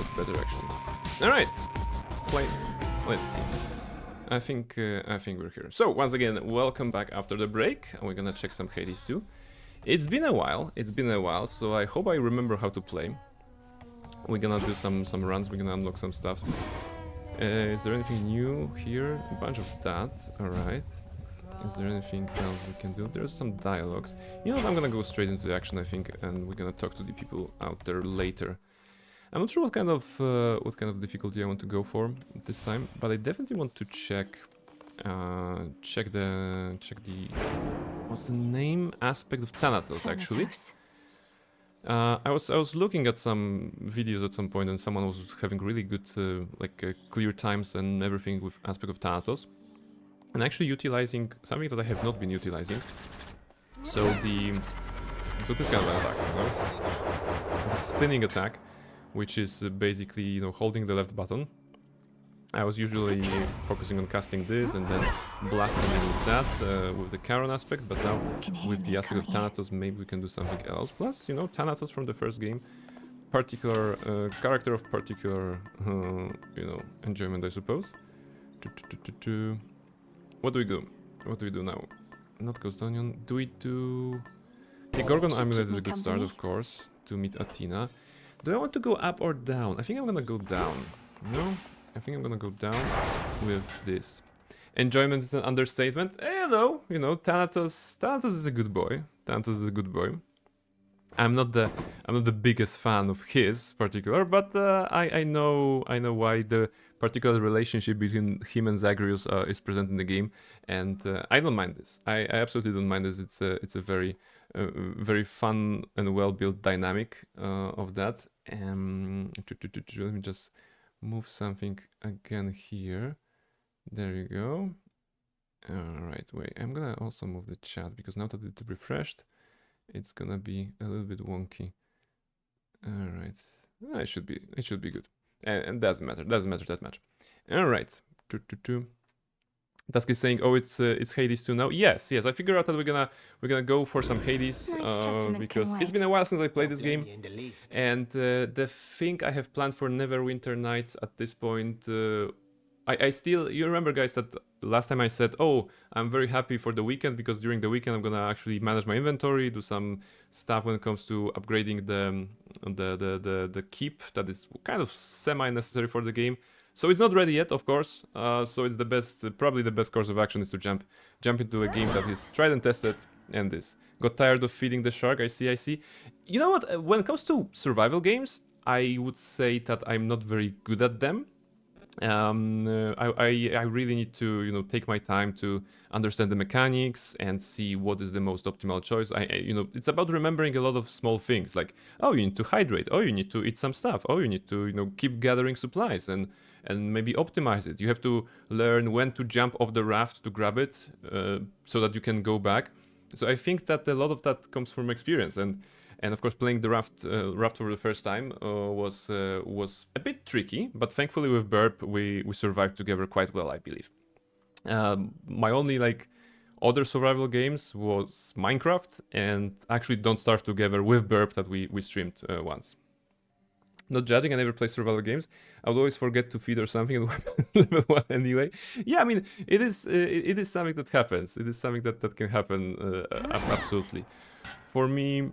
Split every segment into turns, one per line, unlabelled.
That's better actually. All right, play. Let's see. I think we're here. So once again, welcome back after the break, and we're gonna check some Hades 2. It's been a while. So I hope I remember how to play. We're gonna do some runs. We're gonna unlock some stuff. Is there anything new here? A bunch of that. All right. Is there anything else we can do? There's some dialogues. You know what? I'm gonna go straight into the action, I think, and we're gonna talk to the people out there later. I'm not sure what kind of difficulty I want to go for this time, but I definitely want to check the what's the name aspect of Thanatos actually. I was looking at some videos at some point, and someone was having really good clear times and everything with aspect of Thanatos, and actually utilizing something that I have not been utilizing. So this kind of an attack, you know? The spinning attack, which is basically, you know, holding the left button. I was usually focusing on casting this and then blasting with that with the Charon aspect, but now with the aspect of Thanatos, maybe we can do something else. Plus, you know, Thanatos from the first game, particular character of particular, you know, enjoyment, I suppose. What do we do? What do we do now? Not Ghost Onion. Do we do... The Gorgon Amulet is a good start, of course, to meet Athena. Do I want to go up or down? I think I'm gonna go down. No? I think I'm gonna go down with this. Enjoyment is an understatement. Hello! You know, Thanatos is a good boy. Thanatos is a good boy. I'm not the biggest fan of his particular, but I know why the particular relationship between him and Zagreus is present in the game, and I don't mind this. I absolutely don't mind this. It's a very very fun and well built dynamic of that. Let me just move something again here. There you go. All right, wait. I'm gonna also move the chat because now that it's refreshed, it's gonna be a little bit wonky. All right, it should be good, and doesn't matter that much. All right, Dusk is saying, "Oh, it's Hades 2 now." Yes. I figure out that we're gonna go for some Hades because it's been a while since I played this game, and the thing I have planned for Neverwinter Nights at this point. I still, you remember guys that last time I said, oh, I'm very happy for the weekend because during the weekend I'm gonna actually manage my inventory, do some stuff when it comes to upgrading the keep that is kind of semi-necessary for the game. So it's not ready yet, of course. So it's the best, probably the best course of action is to jump into a game that is tried and tested. And this got tired of feeding the shark. I see. You know what? When it comes to survival games, I would say that I'm not very good at them. I really need to, you know, take my time to understand the mechanics and see what is the most optimal choice. You know, it's about remembering a lot of small things like, oh, you need to hydrate, oh, you need to eat some stuff, oh, you need to, you know, keep gathering supplies and maybe optimize it. You have to learn when to jump off the raft to grab it so that you can go back. So I think that a lot of that comes from experience, and of course, playing the raft for the first time was a bit tricky, but thankfully with Burp we survived together quite well, I believe. My only other survival games was Minecraft, and actually Don't Starve Together with Burp that we streamed once. Not judging, I never play survival games. I would always forget to feed or something in level 1 anyway. Yeah, I mean, it is something that happens. It is something that can happen absolutely. For me,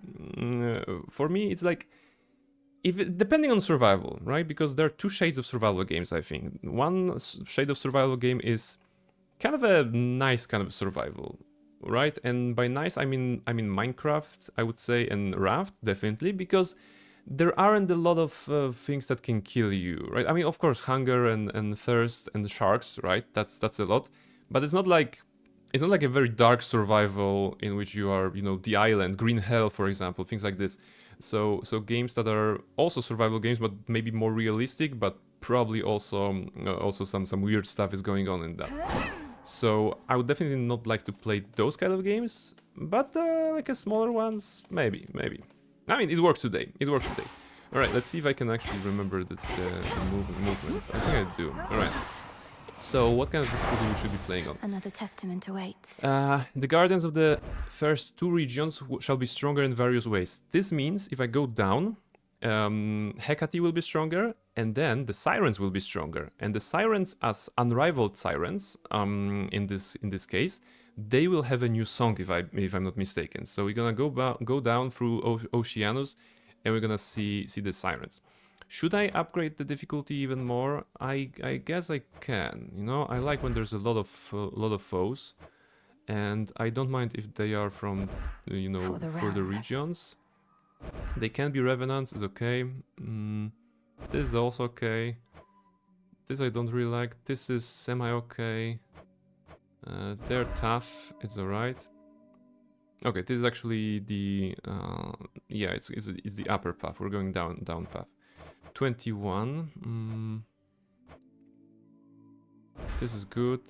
it's like, depending on survival, right? Because there are two shades of survival games, I think. One shade of survival game is kind of a nice kind of survival, right? And by nice, I mean Minecraft, I would say, and Raft, definitely, because there aren't a lot of things that can kill you, right? I mean, of course, hunger and thirst and sharks, right? That's a lot, but it's not like a very dark survival in which you are, you know, the island, Green Hell, for example, things like this. So games that are also survival games, but maybe more realistic, but probably also some weird stuff is going on in that. So I would definitely not like to play those kind of games, but like a smaller ones, maybe. I mean, it works today. All right, let's see if I can actually remember the movement. I think I do. All right. So, what kind of difficulty we should be playing on?
Another testament awaits.
The guardians of the first two regions shall be stronger in various ways. This means if I go down, Hecate will be stronger, and then the sirens will be stronger. And the sirens, as unrivaled sirens, in this case, they will have a new song if I'm not mistaken. So we're gonna go down through Oceanus, and we're gonna see the sirens. Should I upgrade the difficulty even more? I guess I can. You know, I like when there's a lot of foes, and I don't mind if they are from you know, further regions. They can be revenants, is okay. This is also okay. This I don't really like. This is semi-okay. They're tough, it's alright. Okay, this is actually the... yeah, it's the upper path. We're going down path. 21. This is good.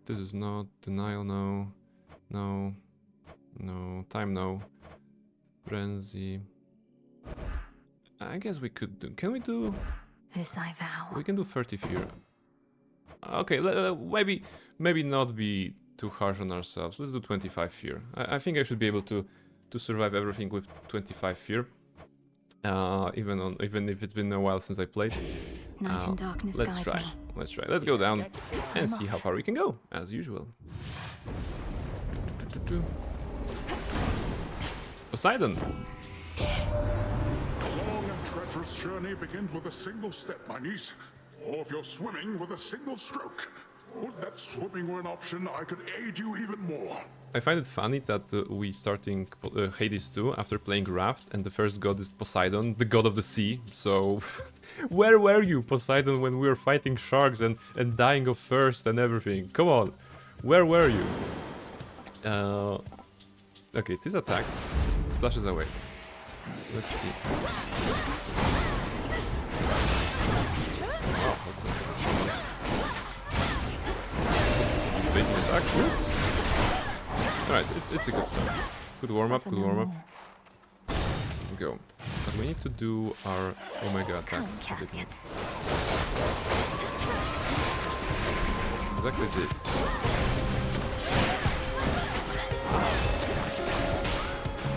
This is not. Denial, no. No. No. Time, no. Frenzy. I guess we could do... Can we do...
This I vow.
We can do 30 fear. Okay, maybe not be too harsh on ourselves. Let's do 25 fear. I think I should be able to survive everything with 25 fear. Even if it's been a while since I played.
Night in darkness
Let's try. Let's try. Let's go down and see how far we can go, as usual. Poseidon.
A long and treacherous journey begins with a single step, my niece. Or if you're swimming, with a single stroke. Would that swimming were an option, I could aid you even more.
I find it funny that we starting Hades 2 after playing Raft, and the first god is Poseidon, the god of the sea. So, where were you, Poseidon, when we were fighting sharks and dying of thirst and everything? Come on, where were you? Okay, this attacks, splashes away. Let's see. Oh, that's a strong one. Basic attack. Alright, it's a good start. Good warm up, good warm up. Go. But we need to do our Omega attacks.
Caskets.
Exactly this.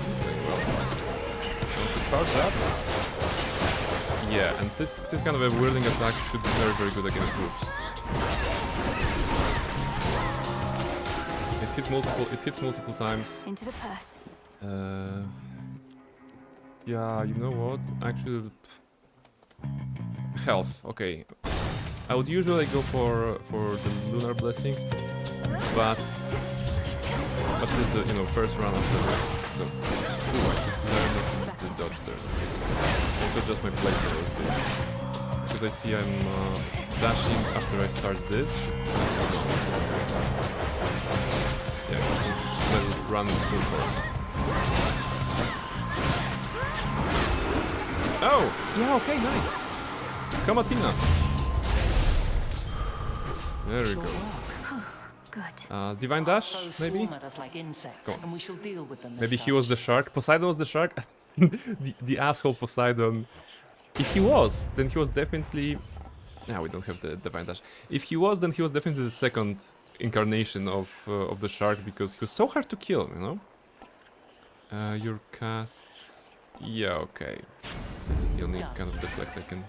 It's going well. Want to charge that? Yeah, and this kind of a whirling attack should be very, very good against groups. It hits multiple times.
Into the purse.
Yeah, you know what? Actually, health. Okay, I would usually go for the lunar blessing, but this is the first run of the so I should learn the dodge there. It's just my playstyle, because I see I'm dashing after I start this. Yeah, let it run full force. Oh! Yeah, okay, nice! Come Athena! There we go.
Good.
Divine Dash, maybe? Go on. Maybe he was the shark. Poseidon was the shark? the asshole Poseidon. If he was, then he was definitely... Nah, we don't have the Divine Dash. If he was, then he was definitely the second incarnation of the shark, because he was so hard to kill, you know? Your casts... Yeah, okay. This is the only kind of deflect I can...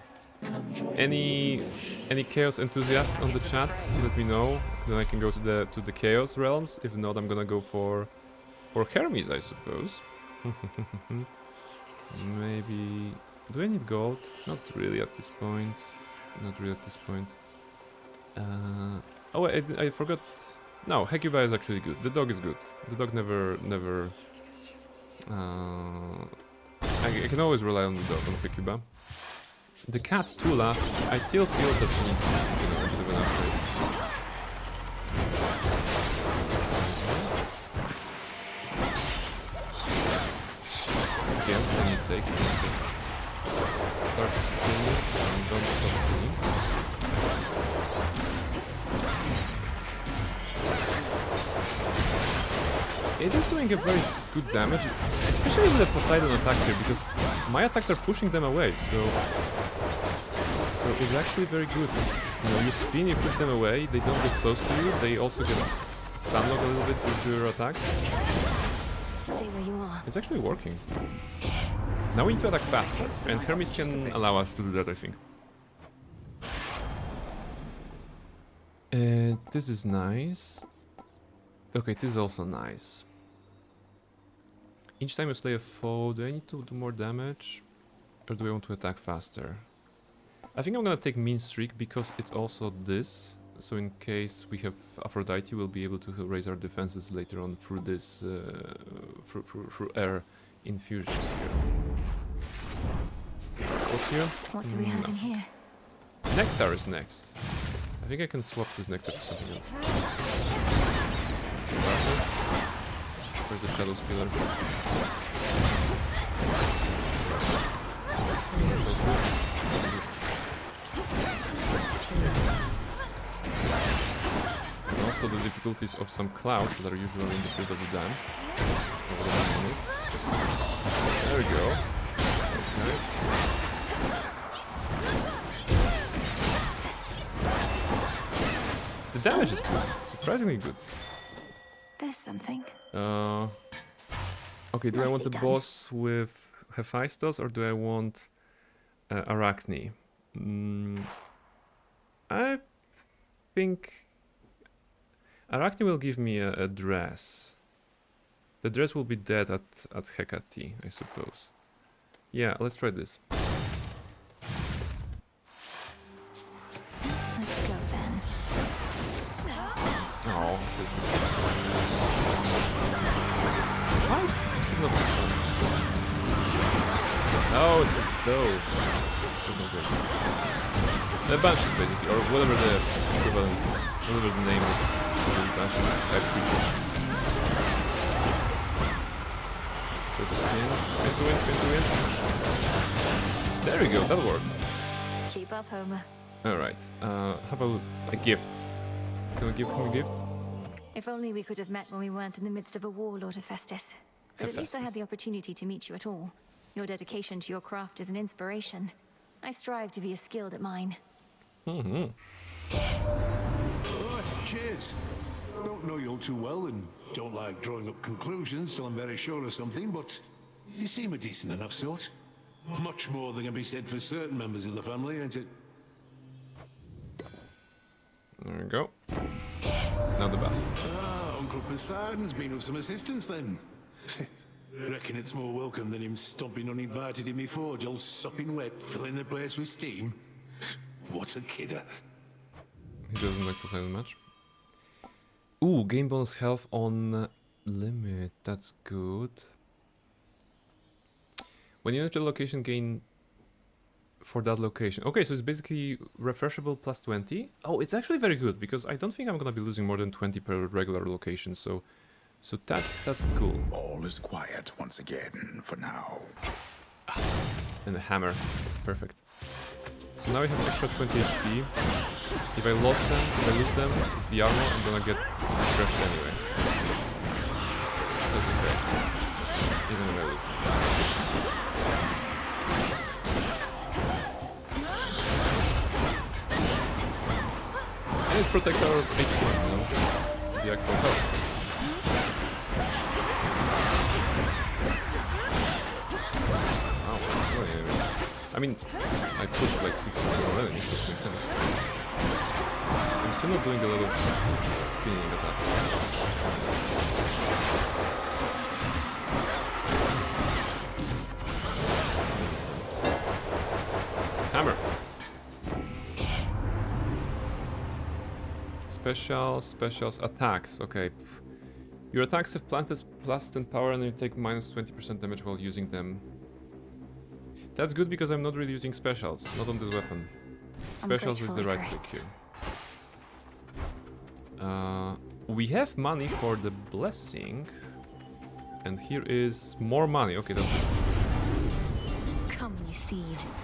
Any chaos enthusiasts on the chat? Let me know. Then I can go to the chaos realms. If not, I'm gonna go for Hermes, I suppose. Maybe... Do I need gold? Not really at this point. Not really at this point. Oh, I forgot. No, Hecuba is actually good. The dog is good. The dog never. I can always rely on the dog, on Hecuba. The cat Tula, I still feel that she needs a bit of an upgrade. Again, same mistake. Start spinning and don't stop spinning. It is doing a very good damage, especially with the Poseidon attack here, because my attacks are pushing them away, so it's actually very good. You know, you spin, you push them away, they don't get close to you, they also get stun locked a little bit with your attacks.
Stay where you are.
It's actually working. Now we need to attack faster, and Hermes can allow us to do that, I think. This is nice. Okay, this is also nice. Each time you slay a foe, do I need to do more damage? Or do I want to attack faster? I think I'm gonna take mean streak because it's also this. So in case we have Aphrodite, we'll be able to raise our defenses later on through this, through air infusions here. What's here?
What do we have in here?
Nectar is next. I think I can swap this nectar to something else. Some darkness. Where's the shadow spiller? And also the difficulties of some clouds that are usually in the field of the dam. There we go. That's nice. The damage is good. Surprisingly good.
There's something.
Okay, do I want the
Nicely done.
boss with Hephaestus or do I want Arachne? I think Arachne will give me a dress. The dress will be dead at Hecate, I suppose. Yeah, let's try this.
Let's go then.
Oh. Nice. Should not be fun. Oh, it's those. That's not good. The banshees, basically, or whatever the equivalent, whatever the name is. The banshee type creatures. So to spin to win, spin to win. There we go, that worked.
Keep up, Homer.
Alright, how about a gift? Can we give him a gift?
If only we could have met when we weren't in the midst of a war, Lord Hephaestus. But at least I had the opportunity to meet you at all. Your dedication to your craft is an inspiration. I strive to be as skilled at mine.
Mm-hmm.
Right, cheers. I don't know you all too well and don't like drawing up conclusions till I'm very sure of something, but you seem a decent enough sort. Much more than can be said for certain members of the family, ain't it?
There we go. Now the bath.
Ah, Uncle Poseidon's been of some assistance then. Reckon it's more welcome than him stomping uninvited in me forge, all sopping wet, filling the place with steam. What a kidder.
He doesn't like Poseidon much. Ooh, gain bonus health on limit. That's good. When you enter the location, gain for that location. Okay, so it's basically refreshable plus 20. Oh, it's actually very good because I don't think I'm gonna be losing more than 20 per regular location. So that's cool.
All is quiet once again for now.
And a hammer, perfect. So now we have extra 20 HP. If I lose them, it's the armor. I'm gonna get refreshed anyway. That's okay. Even if I lose them. And it protects our HP, you know, the actual health. Oh, I mean, I pushed like 60 already, which makes sense. I'm still not doing a lot of spinning attacks. Hammer! Specials, attacks, okay. Your attacks have planted plus 10 power and you take minus 20% damage while using them. That's good because I'm not really using specials, not on this weapon. Specials is the right click here. We have money for the blessing. And here is more money, okay, that's good.
Come, you thieves.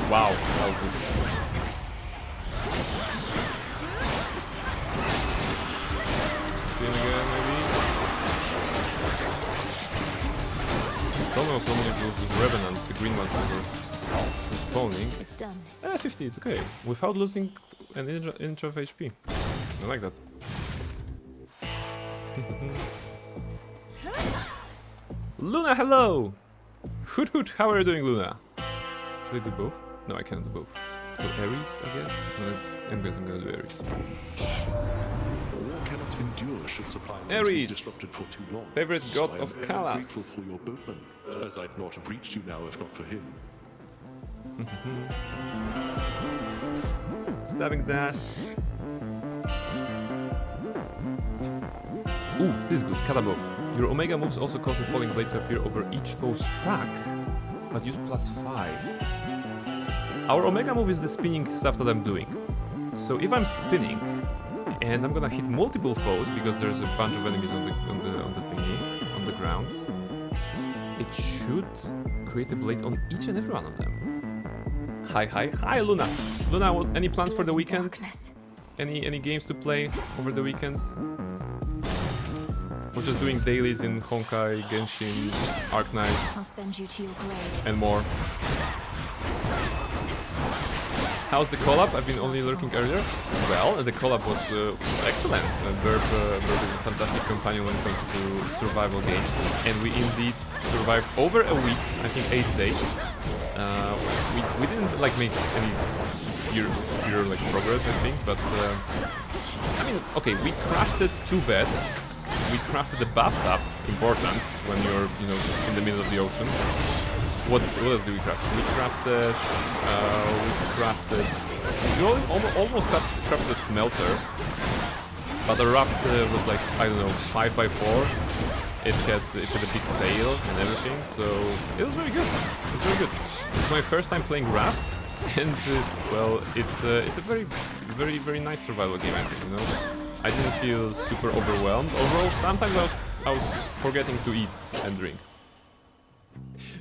Wow, that was good. Spin again, maybe. Don't know so many of those revenants, the green ones that were respawning.
It's done.
50, it's okay. Without losing inch of HP. I like that. Luna, hello! Hoot hoot, how are you doing, Luna? Should I do both? No, I can't do both. So Ares, I guess? I guess I'm gonna do Ares.
War cannot endure should supply lines be
Ares!
disrupted for too long.
Favorite god
So I am
of
very
Kalas.
grateful for your boatman, as I'd not have reached you now if not for him.
Stabbing dash. Ooh, this is good. Katabov. Your Omega moves also cause a falling blade to appear over each foe's track, but use +5. Our Omega move is the spinning stuff that I'm doing. So if I'm spinning and I'm gonna hit multiple foes because there's a bunch of enemies on the thingy on the ground, it should create a blade on each and every one of them. Hi, Luna. Luna, any plans for the weekend?
Darkness.
Any games to play over the weekend? We're just doing dailies in Honkai, Genshin, Arc
I'll
Knights,
send you to your graves.
and more. How's the collab? I've been only lurking earlier. Well, the collab was excellent. Verb is a fantastic companion when it comes to survival games, and we indeed survived over a week. I think 8 days. We didn't like make any superior like progress, I think, but I mean, okay, we crafted 2 beds. We crafted a bathtub, important when you're, you know, in the middle of the ocean. What else did we craft? We crafted almost crafted a smelter, but the raft was like, I don't know, 5x4. It had a big sail and everything, so it was very good. It's very good. It's my first time playing raft, and well, it's a very nice survival game, I think. You know, I didn't feel super overwhelmed. Although sometimes I was forgetting to eat and drink.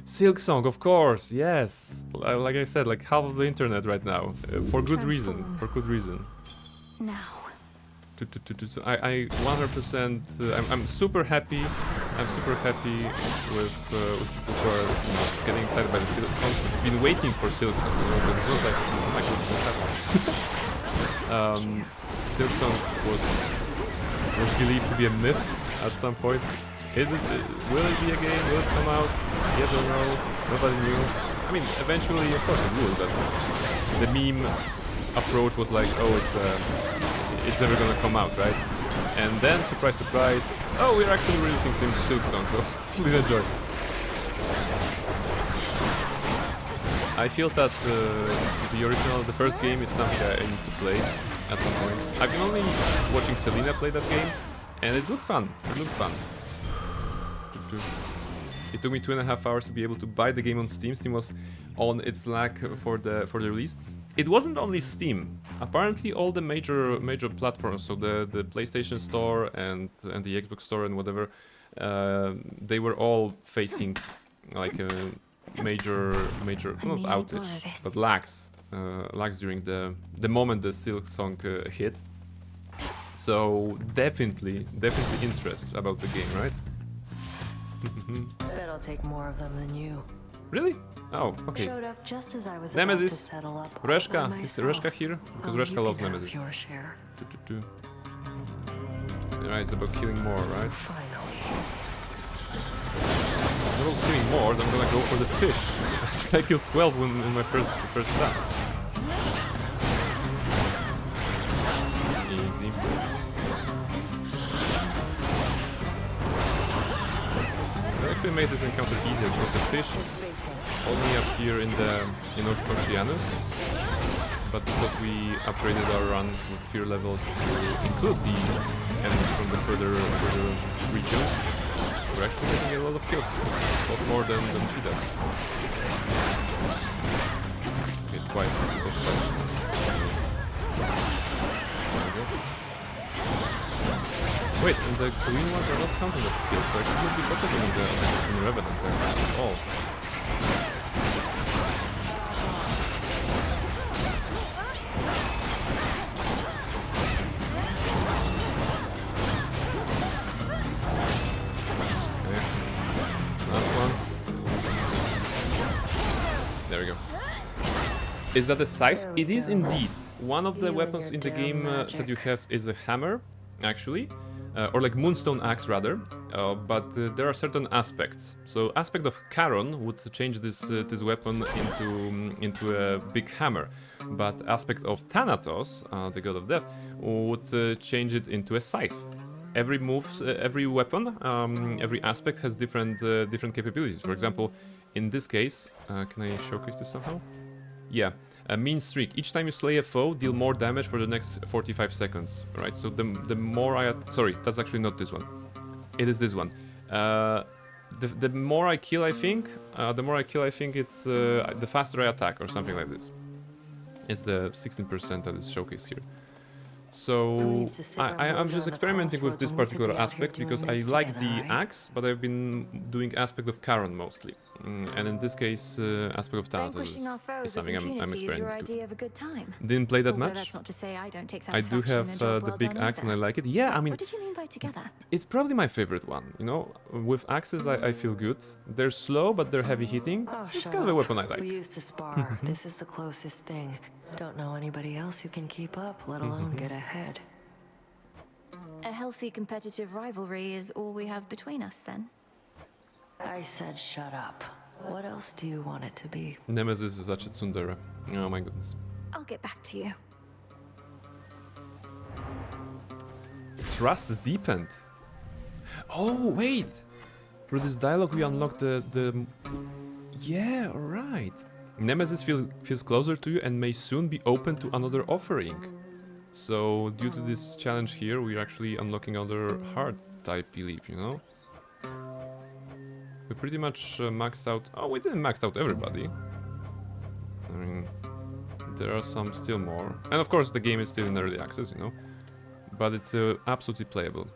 Silk Song, of course, yes. Like I said, like half of the internet right now, for good reason. For good reason.
Now.
So I 100%. I'm super happy. I'm super happy with people who are, you know, getting excited by the Silk Song. I've been waiting for Silk Song, you know, but it's not like, oh my god, what's happening? Silk Song was believed to be a myth at some point. Is it? Will it be a game? Will it come out? Yes or no? Nobody knew. I mean, eventually, of course, it will. But the meme approach was like, oh, it's never gonna come out, right? And then, surprise, surprise, oh, we're actually releasing Silk Song, so please enjoy. I feel that the first game is something I need to play at some point. I've been only watching Selena play that game, and it looked fun. It looked fun. It took me 2.5 hours to be able to buy the game on Steam. Steam was on its lag for the release. It wasn't only Steam. Apparently, all the major platforms, so the PlayStation Store and the Xbox Store and whatever, they were all facing like a major not outage, but lags during the moment the Silk Song hit. So definitely interest about the game, right?
Bet I'll take more of them than you.
Really? Oh, okay.
Showed up just as I was
Nemesis.
about to settle up.
Reshka. Is Reshka here? Because
Oh,
Reshka
you
loves
can have
Nemesis.
your share.
Right, it's about killing more, right?
Finally.
It's not about killing more, then I'm gonna go for the fish. I killed 12 in my first stab. Easy. I actually made this encounter easier because the fish only appear in Oceanus, but because we upgraded our run with fear levels to include the enemies from the further regions, we're actually getting a lot of kills, a lot more than she does. Okay, twice. Wait, and the green ones are not counted as kills, so I should not be focusing on the Revenants at all. Okay. Last ones. There we go. Is that a scythe? It is indeed. one of the
You and
weapons
your
in the
damn
game that you
magic.
have is a hammer, actually, or like moonstone axe rather. But there are certain aspects. So aspect of Charon would change this weapon into a big hammer, but aspect of Thanatos, the god of death, would change it into a scythe. Every every weapon, every aspect has different capabilities. For example, in this case, can I showcase this somehow? Yeah, a mean streak. Each time you slay a foe, deal more damage for the next 45 seconds. Right. So the more sorry, that's actually not this one. It is this one. The more I kill, I think, it's the faster I attack or something like this. It's the 16% that is showcased here.
Who
So
needs to sit around
I'm
bored
just
around the
experimenting with
crossroads
this
when we could
particular
be out here
aspect because
doing
I
this
like
together,
the
right?
axe, but I've been doing aspect of Charon mostly. And in this case, aspect of Thanatos
Vanquishing our
is
foes with
something I'm
impunity is your
experimenting with.
idea of a good time.
Didn't play that
Although
much.
that's not to say I don't take
I do
satisfaction in
have
a job
the
well
big
done
axe and I
either.
like it. Yeah, I mean,
What did you mean by together?
it's probably my favorite one, you know? With axes, I feel good. They're slow, but they're heavy hitting.
Oh,
It's
shut
kind of a
up.
weapon I like.
We used to spar. This is the closest thing. Don't know anybody else who can keep up, let alone get ahead.
A healthy competitive rivalry is all we have between us, then?
I said shut up. What else do you want it to be?
Nemesis is such a tsundere. Oh my goodness.
I'll get back to you.
Trust deepened. Oh, wait! Through this dialogue we unlock the... Yeah, alright. Nemesis feels closer to you and may soon be open to another offering. So, due to this challenge here, we're actually unlocking other hard type belief, you know? We pretty much maxed out... Oh, we didn't max out everybody. I mean, there are some still more. And of course, the game is still in early access, you know? But it's absolutely playable.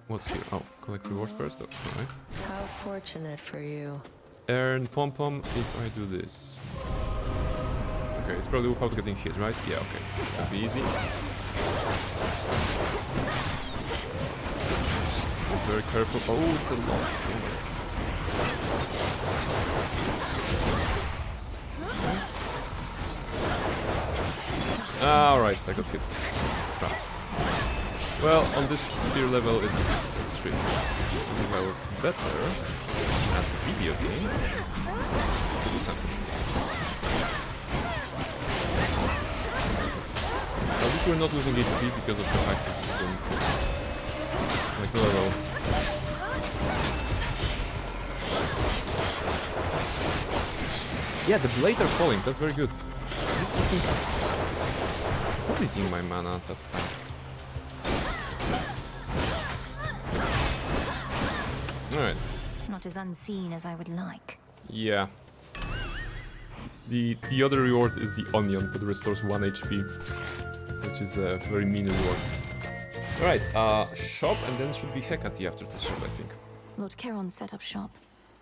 What's here? Oh, collect rewards first? Oh, alright.
How fortunate for you.
Earn pom-pom if I do this. Okay, it's probably without getting hit, right? Yeah, okay. That'll be easy. Be very careful. Oh, it's a lot. Alright, I got hit. Crap. Well, on this spear level, it's tricky. If I was better at video game, I could do something. At least we're not losing HP because of the fact that it's been like level. Yeah, the blades are falling, that's very good. Depleting my mana that fast. Alright.
Not as unseen as I would like.
Yeah. The other reward is the onion that restores 1 HP, which is a very mean reward. Alright, shop and then should be Hecate after this shop, I think.
Lord Charon set up shop.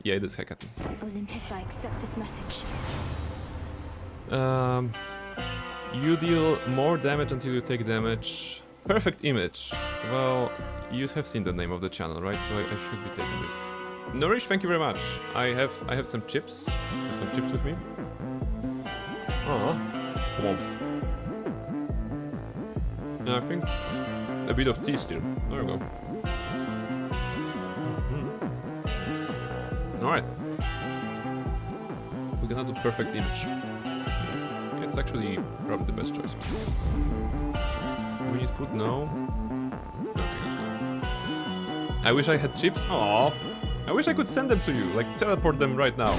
Yeah, it is Hecate.
Olympus, I accept this message.
You deal more damage until you take damage. Perfect image. Well, you have seen the name of the channel, right? So I should be taking this. Nourish, thank you very much. I have some chips. I have some chips with me. Oh, come on. And I think a bit of tea still. There we go. Alright. We're gonna do perfect image. It's actually probably the best choice. We need food? No. Okay, let's go. I wish I had chips. Aww. I wish I could send them to you, like teleport them right now.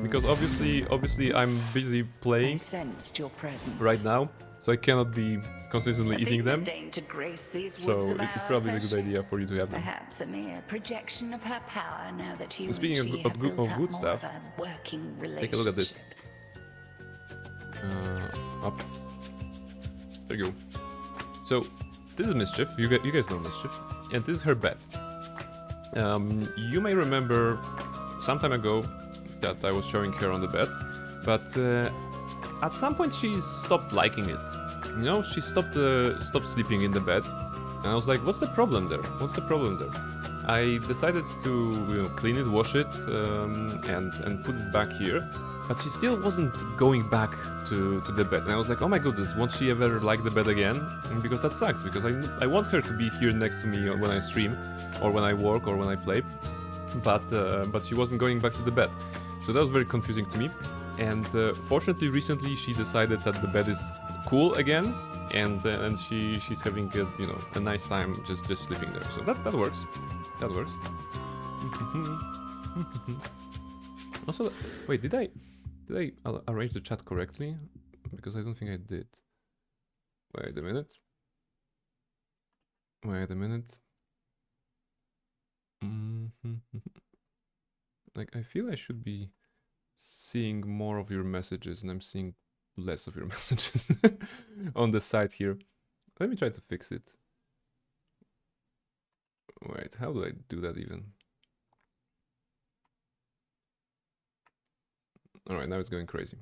Because obviously I'm busy
I
playing
sensed your presence.
right now, so I cannot be consistently eating them.
To grace these
So
woods of
it's
ours,
probably a
has
good
she?
idea for you to have them.
Perhaps a mere projection of her power now that you
Speaking
and she
of
have
good-
built
of
up
good
more
stuff,
of a working
take a look at this.
relationship.
Up. There you go. So this is Mischief. You guys know Mischief, and this is her bed. You may remember some time ago that I was showing her on the bed, but at some point she stopped liking it. You know, she stopped sleeping in the bed, and I was like, "What's the problem there? What's the problem there?" I decided to clean it, wash it, and put it back here. But she still wasn't going back to the bed. And I was like, oh my goodness, won't she ever like the bed again? And because that sucks, because I want her to be here next to me when I stream, or when I work, or when I play. But she wasn't going back to the bed. So that was very confusing to me. And fortunately, recently she decided that the bed is cool again, and she's having a nice time just sleeping there. So that works. That works. Also, wait, did I arrange the chat correctly? Because I don't think I did. Wait a minute. Wait a minute. Like, I feel I should be seeing more of your messages, and I'm seeing less of your messages on the side here. Let me try to fix it. Wait, how do I do that even? Alright, now it's going crazy.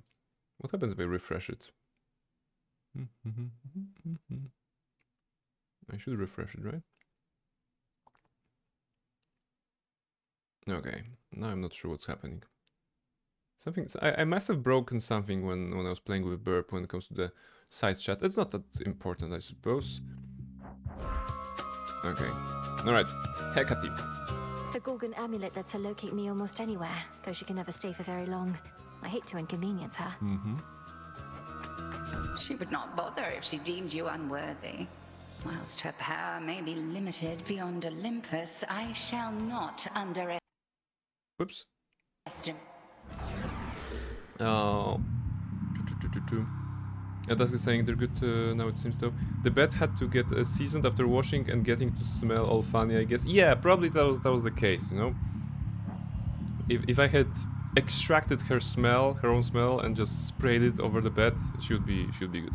What happens if I refresh it? I should refresh it, right? Okay, now I'm not sure what's happening. I must have broken something when I was playing with Burp when it comes to the side chat. It's not that important, I suppose. Okay, alright, Hecate.
The Gorgon amulet lets her locate me almost anywhere, though she can never stay for very long. I hate to inconvenience her.
She would not bother if she deemed you unworthy. Whilst her power may be limited beyond Olympus, I shall not underestimate.
Whoops. Oh. Yeah, that's saying they're good now, it seems though. The bed had to get seasoned after washing and getting to smell all funny, I guess. Yeah, probably that was the case, you know? If I had extracted her own smell, and just sprayed it over the bed, she would be good.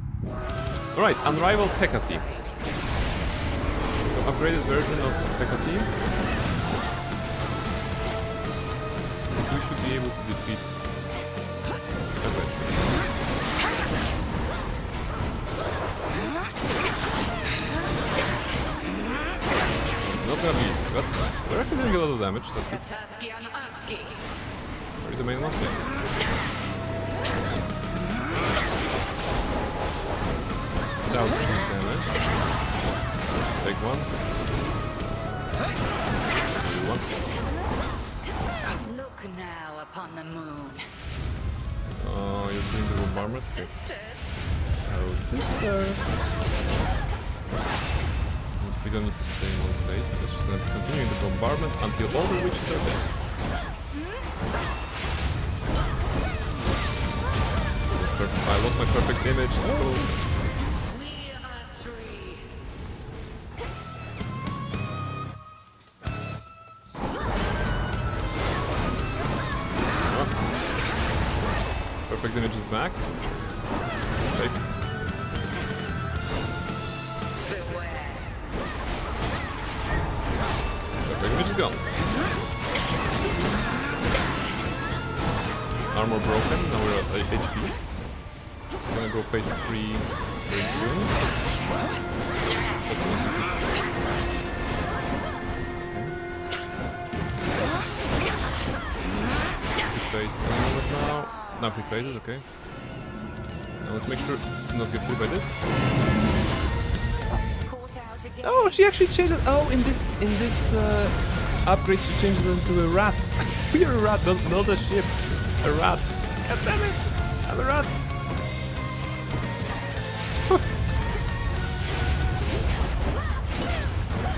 Alright, Unrivaled Hecate. So upgraded version of Hecate. Which we should be able to defeat eventually. Not gonna be, but we're actually doing a lot of damage, that's good. Where's the main one? Yeah. 1000 damage. Take one. Do one.
Look now upon the moon.
Oh, you're doing the bombardment? Okay. Oh, sister! We don't need to stay in one place. We're just gonna be continuing the bombardment until all the witches are dead. Perfect. I lost my perfect image. Oh.
We are three.
Oh. Perfect image is back. Okay.
Beware.
Perfect image is gone. Armor broken. Now we're at HP. I'm gonna go phase 3 very soon. That's free phase now. Now free phases, okay. Now let's make sure to not get through by this. Oh, she actually changed it. Oh, in this upgrade, she changed it into a rat. You're a rat, not a ship. A rat. God damn it! I'm a rat.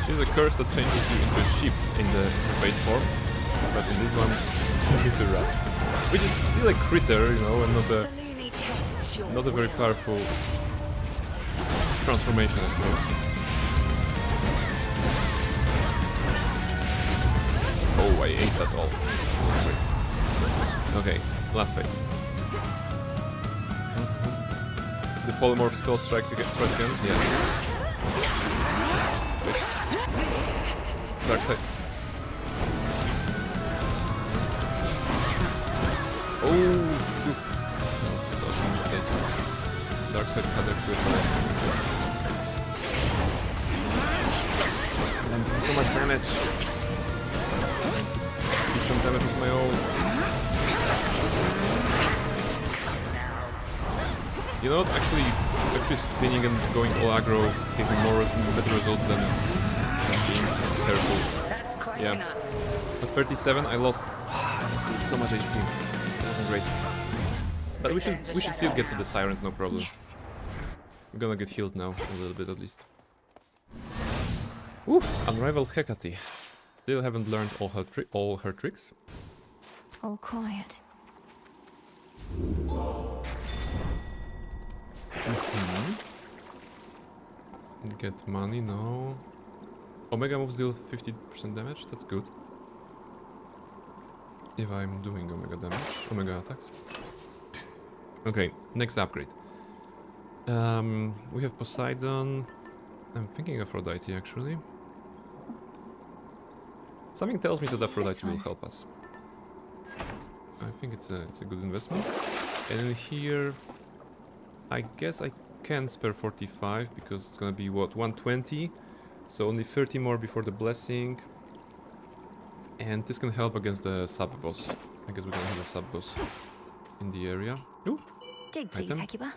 She's a curse that changes you into a sheep in the base form, but in this one, into a rat. Which is still a critter, you know, and not a very powerful transformation, I suppose. Oh, I ate that all. Okay, last phase. The polymorph spell strike again? Yeah. Dark side. Oh, oof. That was a mistake. Dark side had actually I'm doing so much damage. Do some damage with my own. You know what? Actually spinning and going all aggro gave me better results than being careful.
That's quite
Yeah.
enough.
At 37, I lost so much HP. That wasn't great. But we should still get to the sirens, no problem.
Yes.
I'm gonna get healed now, a little bit at least. Oof, Unrivaled Hecate. Still haven't learned all her tricks.
All quiet.
Get money, no. Omega moves deal 50% damage, that's good. If I'm doing Omega damage, Omega attacks. Okay, next upgrade. We have Poseidon. I'm thinking Aphrodite actually. Something tells me that Aphrodite will help us. I think it's a good investment. And in here, I guess I can spare 45 because it's gonna be what, 120, so only 30 more before the blessing. And this can help against the sub boss. I guess we're gonna have a sub boss in the area. Ooh,
Dig, please,
Item.
Hecuba.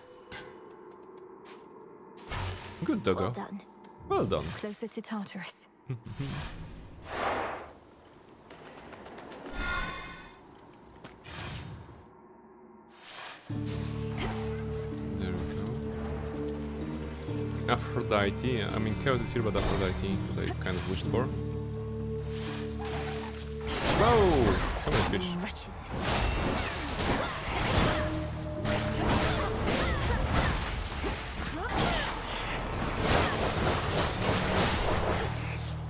good doggo.
Well done.
Well done.
Closer to Tartarus.
There we go. Aphrodite. I mean, Chaos is here, but Aphrodite that I kind of wished for. Whoa! So many fish.
Wretches.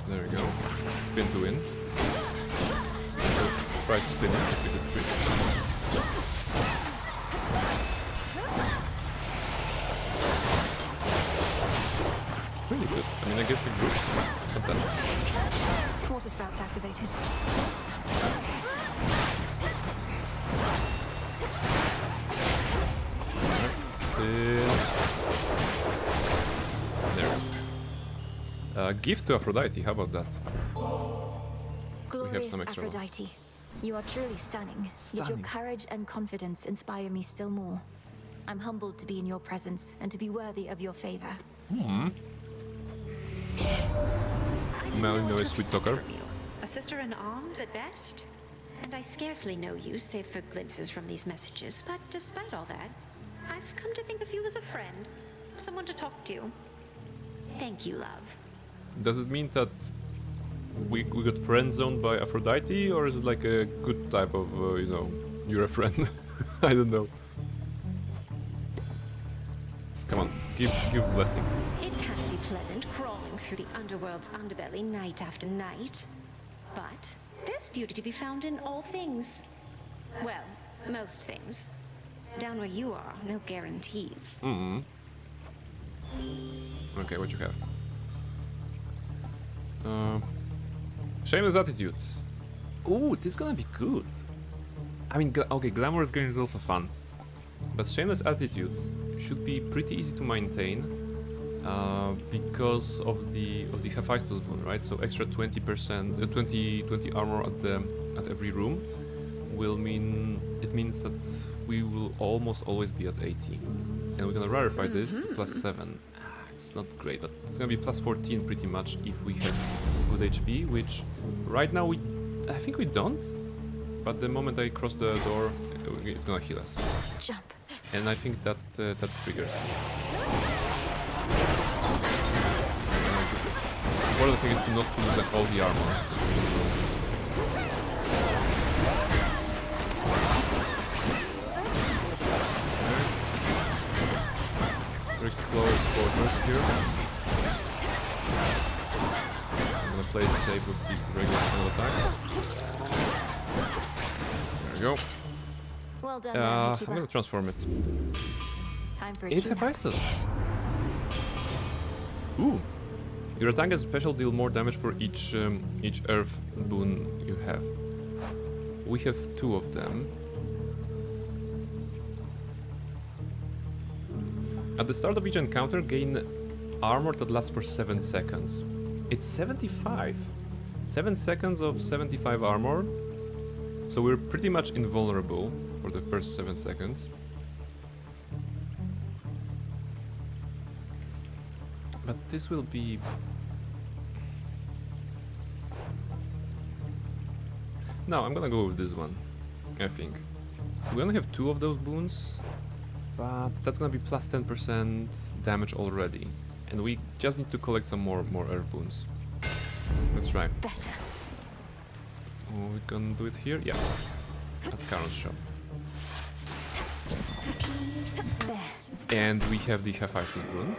There we go. Spin to win. Try spinning, it's a good trick. Really good. I mean, I guess the group's fantastic.
Water spouts activated.
Spin. There. Gift to Aphrodite, how about that?
Glorious
some extra ones.
Aphrodite. You are truly stunning. Yet
Stunning.
your courage and confidence inspire me still more. I'm humbled to be in your presence and to be worthy of your favor.
Malino is sweet talker.
From you. A sister in arms at best? And I scarcely know you, save for glimpses from these messages. But despite all that, I've come to think of you as a friend. Someone to talk to. Thank you, love.
Does it mean that we got friend zoned by Aphrodite, or is it like a good type of, you know, you're a friend? I don't know. Come on, give blessing.
It can be pleasant crawling through the underworld's underbelly night after night. But there's beauty to be found in all things. Well, most things. Down where you are, no guarantees.
Okay, what you have? Shameless attitude. Ooh, this is gonna be good. I mean, okay, glamorous green is also fun, but shameless attitude should be pretty easy to maintain because of the Hephaestus boon, right? So extra 20%, 20 armor at every room will means that we will almost always be at 80, and we're gonna rarify this to +7. It's not great, but it's gonna be +14 pretty much if we have good HP, which right now I think we don't. But the moment I cross the door, it's gonna heal us,
Jump.
and I think that that triggers. Important thing is to not lose all the armor. Very close quarters here. I'm gonna play it safe with the regular spell attack. There we go.
Well done, there,
I'm
Hecuba.
gonna transform it.
Time for a
It's
tune-up.
Hephaestus. Ooh. Your attack has special deal more damage for each earth boon you have. We have 2 of them. At the start of each encounter, gain armor that lasts for 7 seconds. It's 75. 7 seconds of 75 armor. So we're pretty much invulnerable for the first 7 seconds. this will be... No, I'm gonna go with this one, I think. We only have 2 of those boons, but that's gonna be plus 10% damage already. And we just need to collect some more earth boons. Let's try.
Better.
Oh, we can do it here? Yeah. At Karon's shop.
There.
And we have the Hephaestus boon.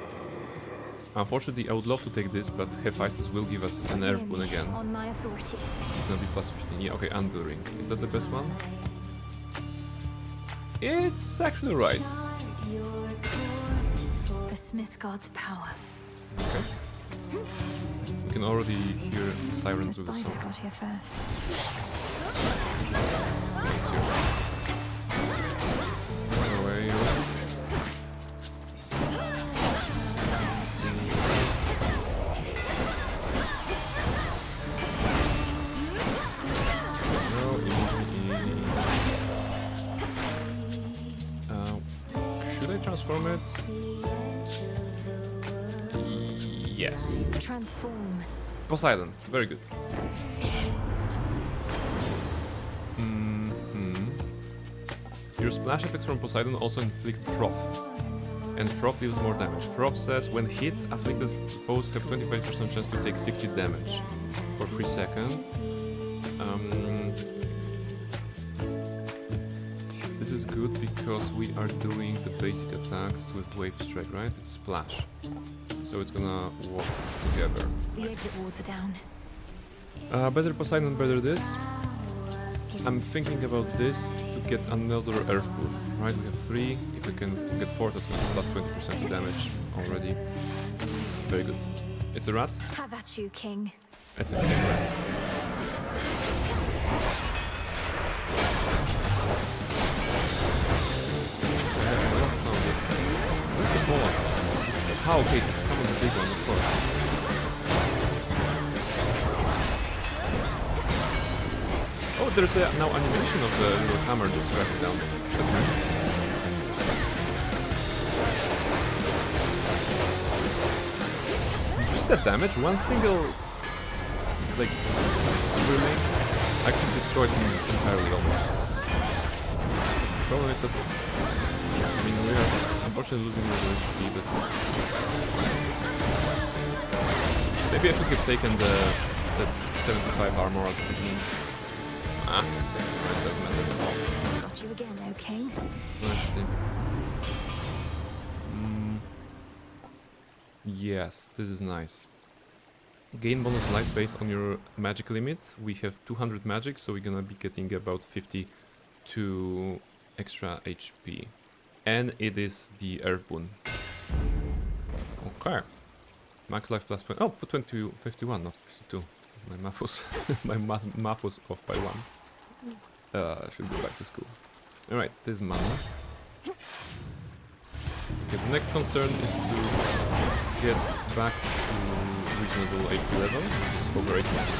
Unfortunately, I would love to take this, but Hephaestus will give us an earth boon again.
On my authority.
It's gonna be plus 15. Yeah, okay, Anvil Ring. Is that the best one? It's actually right.
The Smith God's power.
Okay. We can already hear the siren
The
through the
spiders
song.
got here first.
Away. No, easy. Should I transform it? Yes.
Transform.
Poseidon, very good. Your splash effects from Poseidon also inflict Prop. And Prop deals more damage. Prop says, when hit, afflicted foes have 25% chance to take 60 damage for 3 seconds. This is good because we are doing the basic attacks with Wave Strike, right? It's Splash. So it's gonna work together.
The exit wards are down.
Better Poseidon, better this. I'm thinking about this to get another Earth boon, right? We have 3. If we can get 4, that's going to plus 20% damage already. Very good. It's a rat?
Have at you, King.
It's a king rat. I lost some of this. Where's the small one? How? Okay, some of the big one, of course. Oh, there's a now animation of the little hammer just tracking down. That's nice. Did you see that damage? One single like swirling actually destroys him entirely almost. The problem is that I mean we are unfortunately losing the HP, but maybe I should have taken the 75 armor out of the game. It doesn't matter.
Got you again, O King.
Let's see. Yes, this is nice. Gain bonus life based on your magic limit. We have 200 magic, so we're gonna be getting about 52 extra HP. And it is the Earth boon. Okay. Max life plus point. Oh, put 20 51, not 52. My math was math was off by 1. I should go back to school. Alright, this is mana. Okay, the next concern is to get back to reasonable HP level, which is over 8 months.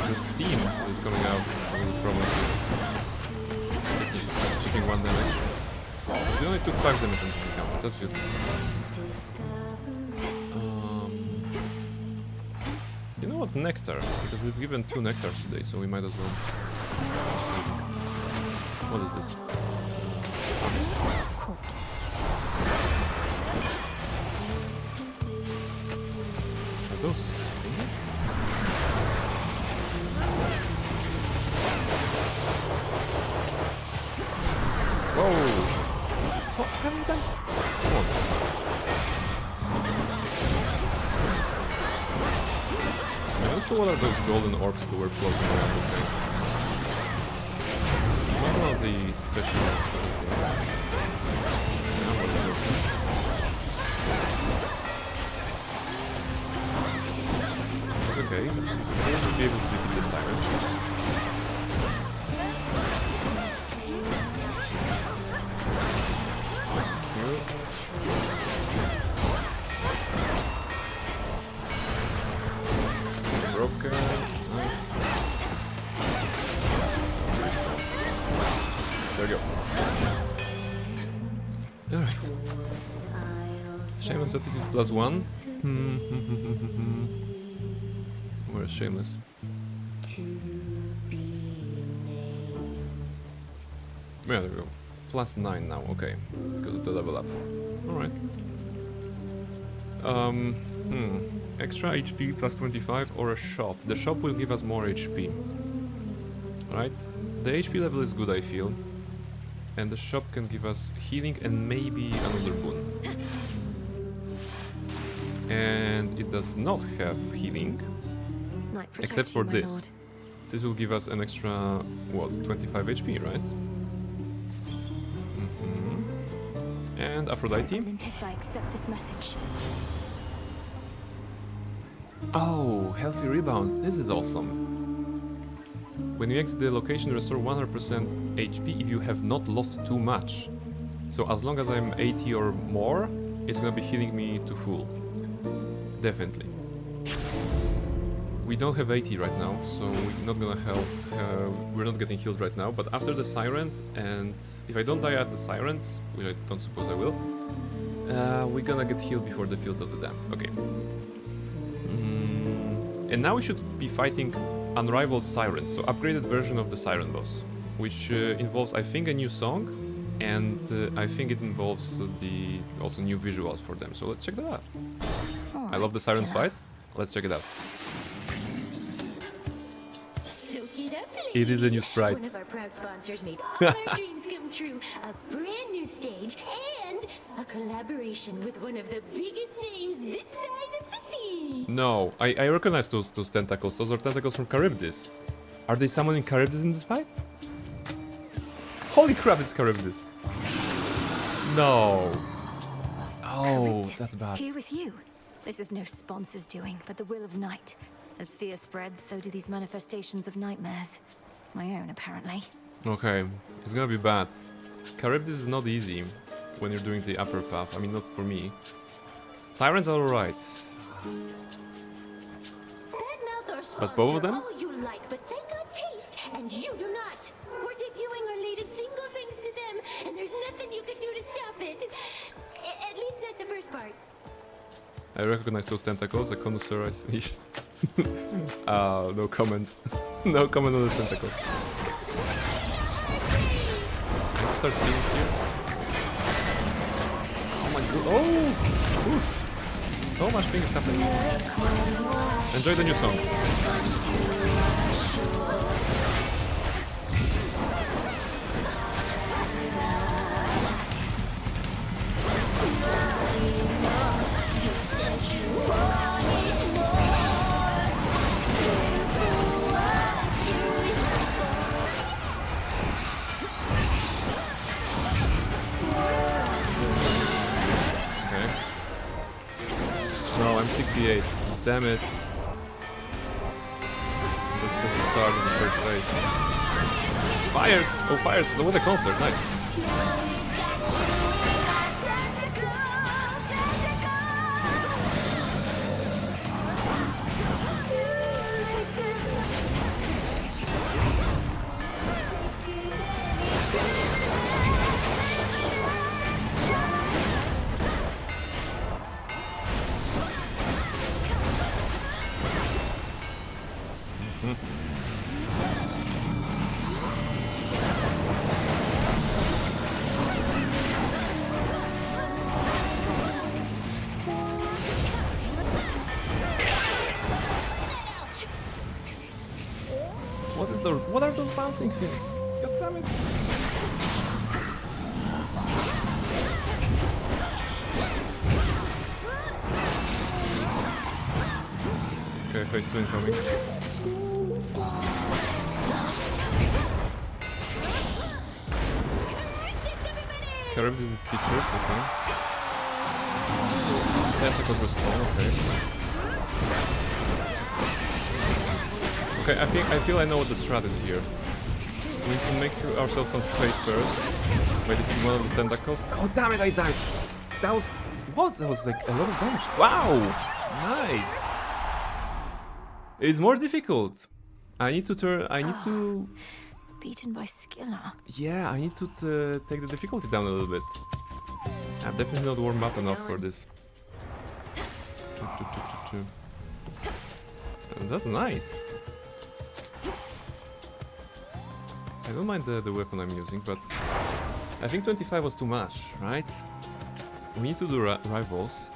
The steam is coming out from the problem. Taking 1 damage. We only took 5 damage into the counter, that's good. You know what, nectar? Because we've given 2 nectars today, so we might as well. What is this?
Caught.
Are those things? Whoa! Stop having them? Come on. I'm not sure what are those golden orbs that were floating around the place. One of the special things. Yeah, what is it? It's okay, we still should be able to defeat the siren. Broken. Nice. There we go. Alright. Shameless attitude +1. Where's Shameless? Yeah, there we go. +9 now, okay. Because of the level up. Alright. Extra HP +25 or a shop. The shop will give us more HP. Right? The HP level is good, I feel. And the shop can give us healing and maybe another boon. And it does not have healing.
Night protect
Except for
you, my
this.
lord.
This will give us an extra, what, 25 HP, right? And Aphrodite.
Olympus, I accept this message.
Oh, healthy rebound. This is awesome. When you exit the location, restore 100% HP if you have not lost too much. So as long as I'm 80 or more, it's gonna be healing me to full. Definitely. We don't have 80 right now, so we're not gonna help. We're not getting healed right now, but after the sirens, and if I don't die at the sirens, which I don't suppose I will, we're gonna get healed before the Fields of the Damned. Okay. And now we should be fighting Unrivaled Sirens, so upgraded version of the Siren boss, which involves, I think, a new song, and I think it involves the also new visuals for them. So let's check that out. I love the Sirens fight. Let's check it out. It is a new sprite.
One of our proud sponsors made all our dreams come true. A brand new stage and a collaboration with one of the biggest names this side of the sea.
No, I recognize those tentacles. Those are tentacles from Charybdis. Are they summoning Charybdis in this fight? Holy crap, it's Charybdis. No. Oh,
Charybdis,
that's bad.
Here with you. This is no sponsor's doing, but the will of night. As fear spreads, so do these manifestations of nightmares. My own, apparently.
Okay, it's gonna be bad. Charybdis is not easy when you're doing the upper path. I mean, not for me. Sirens are alright. But both of them?
All you like, but they got taste, and you do not. We're debuting our latest single thanks to them, and there's nothing you can do to stop it. At least not the first part.
I recognize those tentacles. A connoisseur I see. No comment. No comment on the tentacles. Start speeding here. Oh my god. Oh! Oof. So much things happening. Enjoy the new song. Okay. No, I'm 68. Damn it. That's just the start of the first phase. Fires! Oh, fires! What a concert, nice. What are those bouncing things? God damn it. Okay, phase 2 incoming. Charybdis is featured, okay. So, tentacles respawn, okay. Okay, I feel I know what the strat is here. We can make ourselves some space first. Maybe one of the tentacles. Oh damn it, I died! That was... What? That was like a lot of damage. Wow! Nice! It's more difficult. I need to turn... I need to...
Beaten by Skiller.
Yeah, I need to take the difficulty down a little bit. I'm definitely not warmed up enough for this. That's nice. I don't mind the weapon I'm using, but I think 25 was too much, right? We need to do rivals.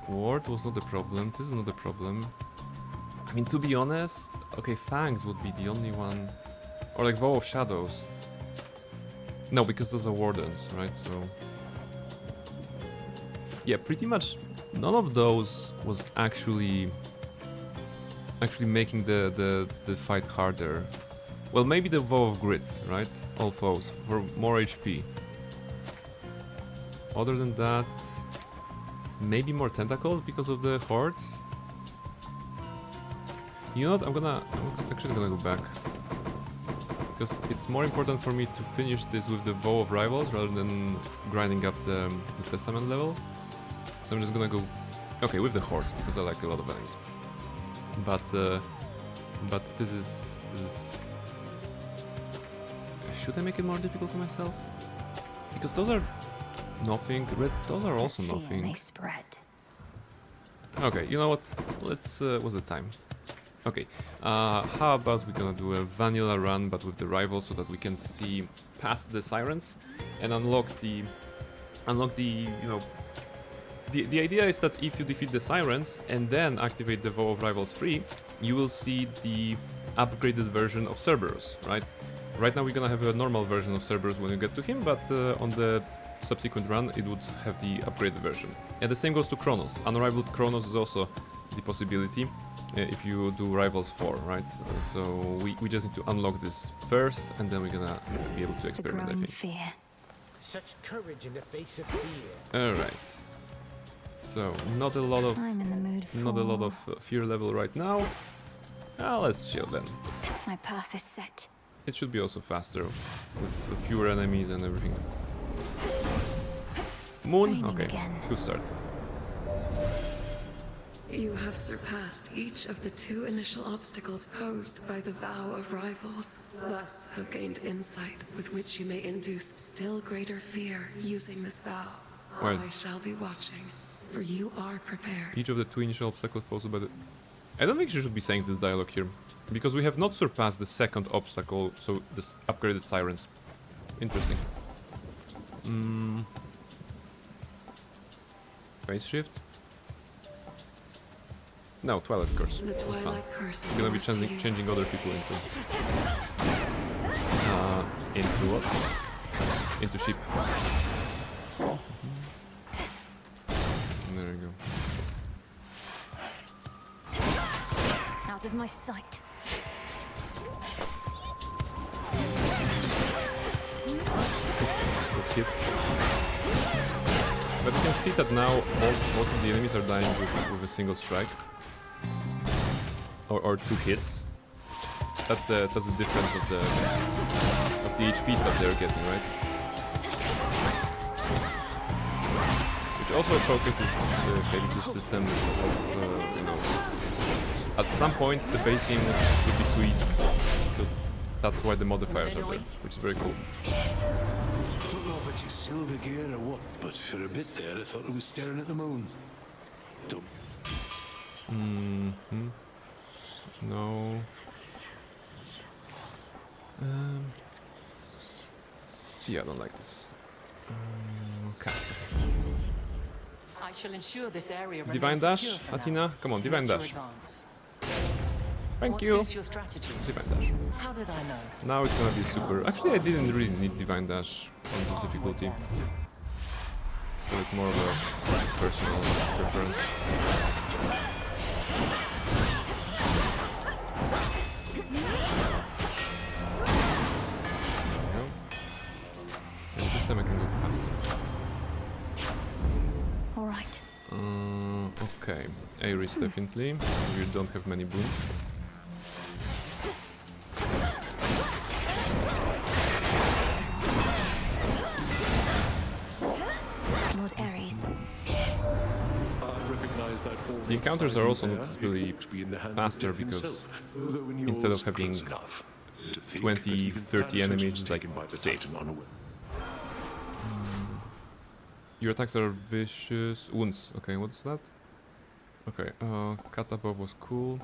Ward was not the problem. This is not the problem. I mean, to be honest, okay, Fangs would be the only one, or like Vow of Shadows. No, because those are Wardens, right? So yeah, pretty much none of those was actually making the fight harder. Well, maybe the Vow of Grit, right? All foes for more HP. Other than that, maybe more tentacles because of the hordes. You know what? I'm actually gonna go back, because it's more important for me to finish this with the Vow of Rivals rather than grinding up the Testament level. So I'm just gonna go, okay, with the hordes because I like a lot of enemies. But this is. Should I make it more difficult for myself? Because those are nothing. Those are also nothing.
They spread.
Okay, you know what? Let's. What's the time? Okay. How about we're gonna do a vanilla run, but with the rivals, so that we can see past the sirens and unlock the. You know. The idea is that if you defeat the sirens and then activate the Vow of Rivals free, you will see the upgraded version of Cerberus, right? Right now we're gonna have a normal version of Cerberus when you get to him, but on the subsequent run it would have the upgraded version. And the same goes to Kronos. Unrivaled Kronos is also the possibility if you do Rivals 4, right? So we just need to unlock this first, and then we're gonna be able to experiment, I think.
Fear.
Such courage in the face of fear.
Alright. So not a lot of fear level right now. Let's chill then.
My path is set.
It should be also faster with fewer enemies and everything. Moon? Okay, good start.
You have surpassed each of the 2 initial obstacles posed by the Vow of Rivals. Thus have gained insight with which you may induce still greater fear using this vow.
Well,
I shall be watching, for you are prepared.
Each of the 2 initial obstacles posed by the... I don't think you should be saying this dialogue here, because we have not surpassed the second obstacle, so this upgraded sirens. Interesting. Phase shift? No, Twilight Curse.
The Twilight Curse is
I'm gonna be changing other people into what? Into sheep. There we go.
Out of my sight.
Let's hit. But you can see that now most of the enemies are dying with a single strike. Or 2 hits. That's the difference of the HP stuff they're getting, right? Which also showcases Hades' system of, you know, at some point the base game would be too easy. So that's why the modifiers are there, which is very cool.
Don't know if it's your silver gear or what, but for a bit there I thought it was staring at the moon. Don't.
No. Yeah, I don't like this. Castle.
I shall ensure this area
Divine Dash, Athena, come on, Divine Dash. Thank you. Divine Dash.
How did I know?
Now it's gonna be super. Actually, I didn't really need Divine Dash on this difficulty, so it's more of a personal preference. And this time I can go faster.
All right.
Okay, Ares definitely. We don't have many boons.
Lord Ares.
I recognize that form
The encounters
inside
are
you
also
there.
noticeably
It ought to be in the hands of
faster
death
because
himself, though when
instead
yours
of having
close enough to think
20,
that even
30
Thanatos
enemies,
was
it's like
taken by the
6.
Titan unaware.
Your attacks are vicious. Wounds. Okay, what's that? Okay, cut above was cool.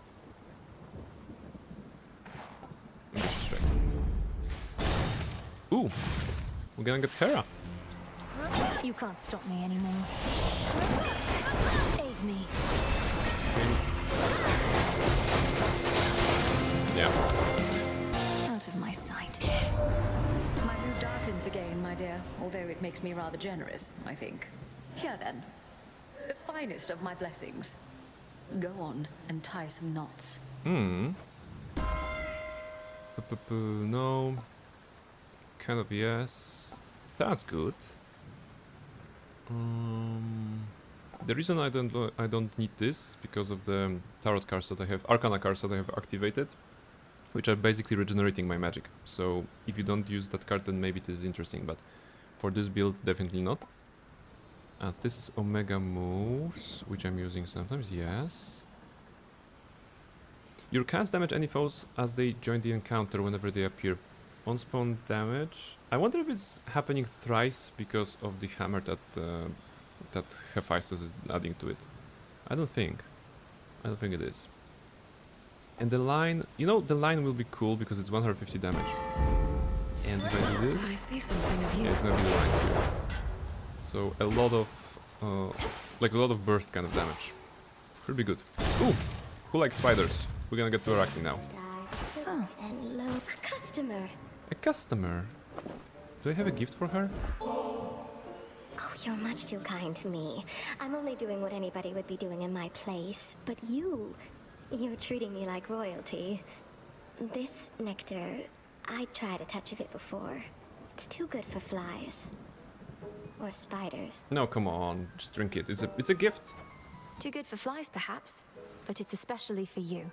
Vicious strike. Ooh! We're gonna get Hera.
You can't stop me anymore. Aid me.
Yeah.
Out of my sight.
My mood darkens again, my dear, although it makes me rather generous, I think. Here then, the finest of my blessings. Go on and tie some knots.
No. Kind of yes. That's good. The reason I don't need this is because of the tarot cards that I have, Arcana cards that I have activated, which are basically regenerating my magic. So if you don't use that card, then maybe it is interesting, but for this build, definitely not. This is Omega moves, which I'm using sometimes, yes. Your cast damage any foes as they join the encounter whenever they appear. On spawn damage. I wonder if it's happening thrice because of the hammer that that Hephaestus is adding to it. I don't think it is. And the line, you know, the line will be cool because it's 150 damage. And if I do this,
I see something of
yeah, it's
use.
gonna be the line here. So a lot of like a lot of burst kind of damage. Should be good. Ooh, who likes spiders? We're gonna get to Arachne now.
Oh. And low customer.
A customer. Do I have a gift for her?
Oh, you're much too kind to me. I'm only doing what anybody would be doing in my place. But you're treating me like royalty. This nectar, I tried a touch of it before. It's too good for flies. Or spiders.
No, come on, just drink it. It's a gift.
Too good for flies, perhaps, but it's especially for you.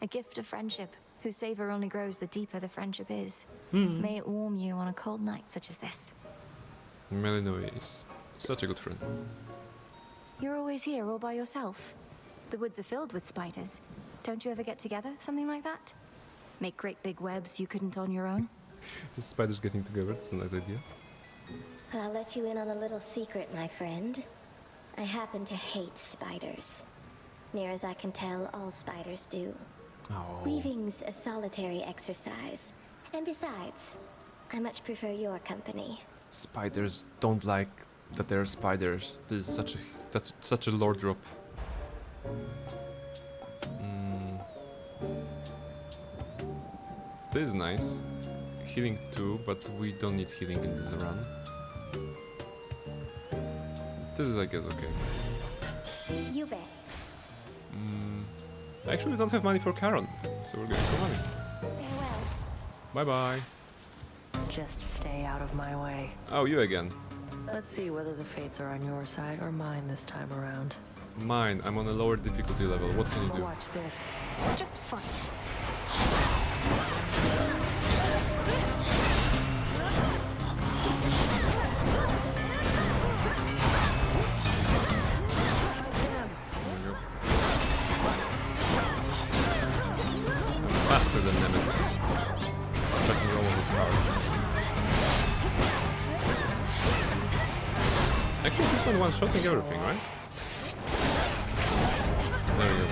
A gift of friendship, whose savor only grows the deeper the friendship is. May it warm you on a cold night such as this.
Melinoe is such a good friend.
You're always here all by yourself. The woods are filled with spiders. Don't you ever get together, something like that? Make great big webs you couldn't on your own?
Just spiders getting together, that's a nice idea.
I'll let you in on a little secret, my friend. I happen to hate spiders. Near as I can tell, all spiders do.
Oh.
Weaving's a solitary exercise. And besides, I much prefer your company.
Spiders don't like that they're spiders. This is that's such a lore drop. This is nice. Healing too, but we don't need healing in this run. This is, I guess, okay.
You bet.
Actually, we don't have money for Charon, so we're going for money.
Farewell.
Bye-bye.
Just stay out of my way.
Oh, you again.
Let's see whether the fates are on your side or mine this time around.
Mine. I'm on a lower difficulty level. What can you do?
Watch this.
Just fight.
Faster than Nemesis. Pressing roll on this card. Actually, this one one-shotting everything, right? There we go.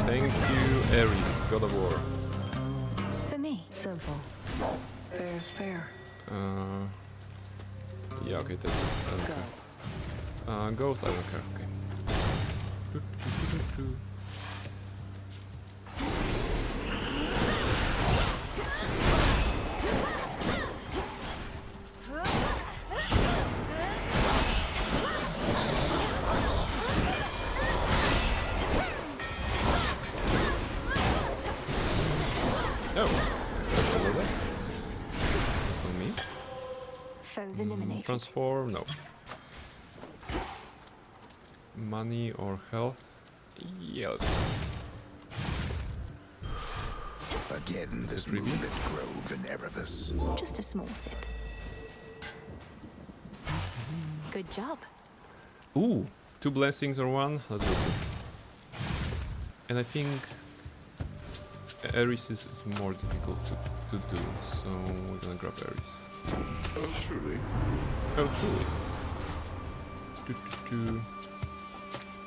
Thank you, Ares, God of War.
For me.
Simple. Fair is fair.
Yeah, okay, that's it.
Go.
Ghost, I don't care, okay.
Foes eliminated.
Transform, no. Money or health? Yeah. Let's
Again, this
creepy?
moonlit grove in Erebus.
Just a small sip. Good job.
Ooh, 2 blessings or 1. Let's go. And I think Ares is more difficult to do, so we're gonna grab Ares.
Oh, truly?
Oh, truly.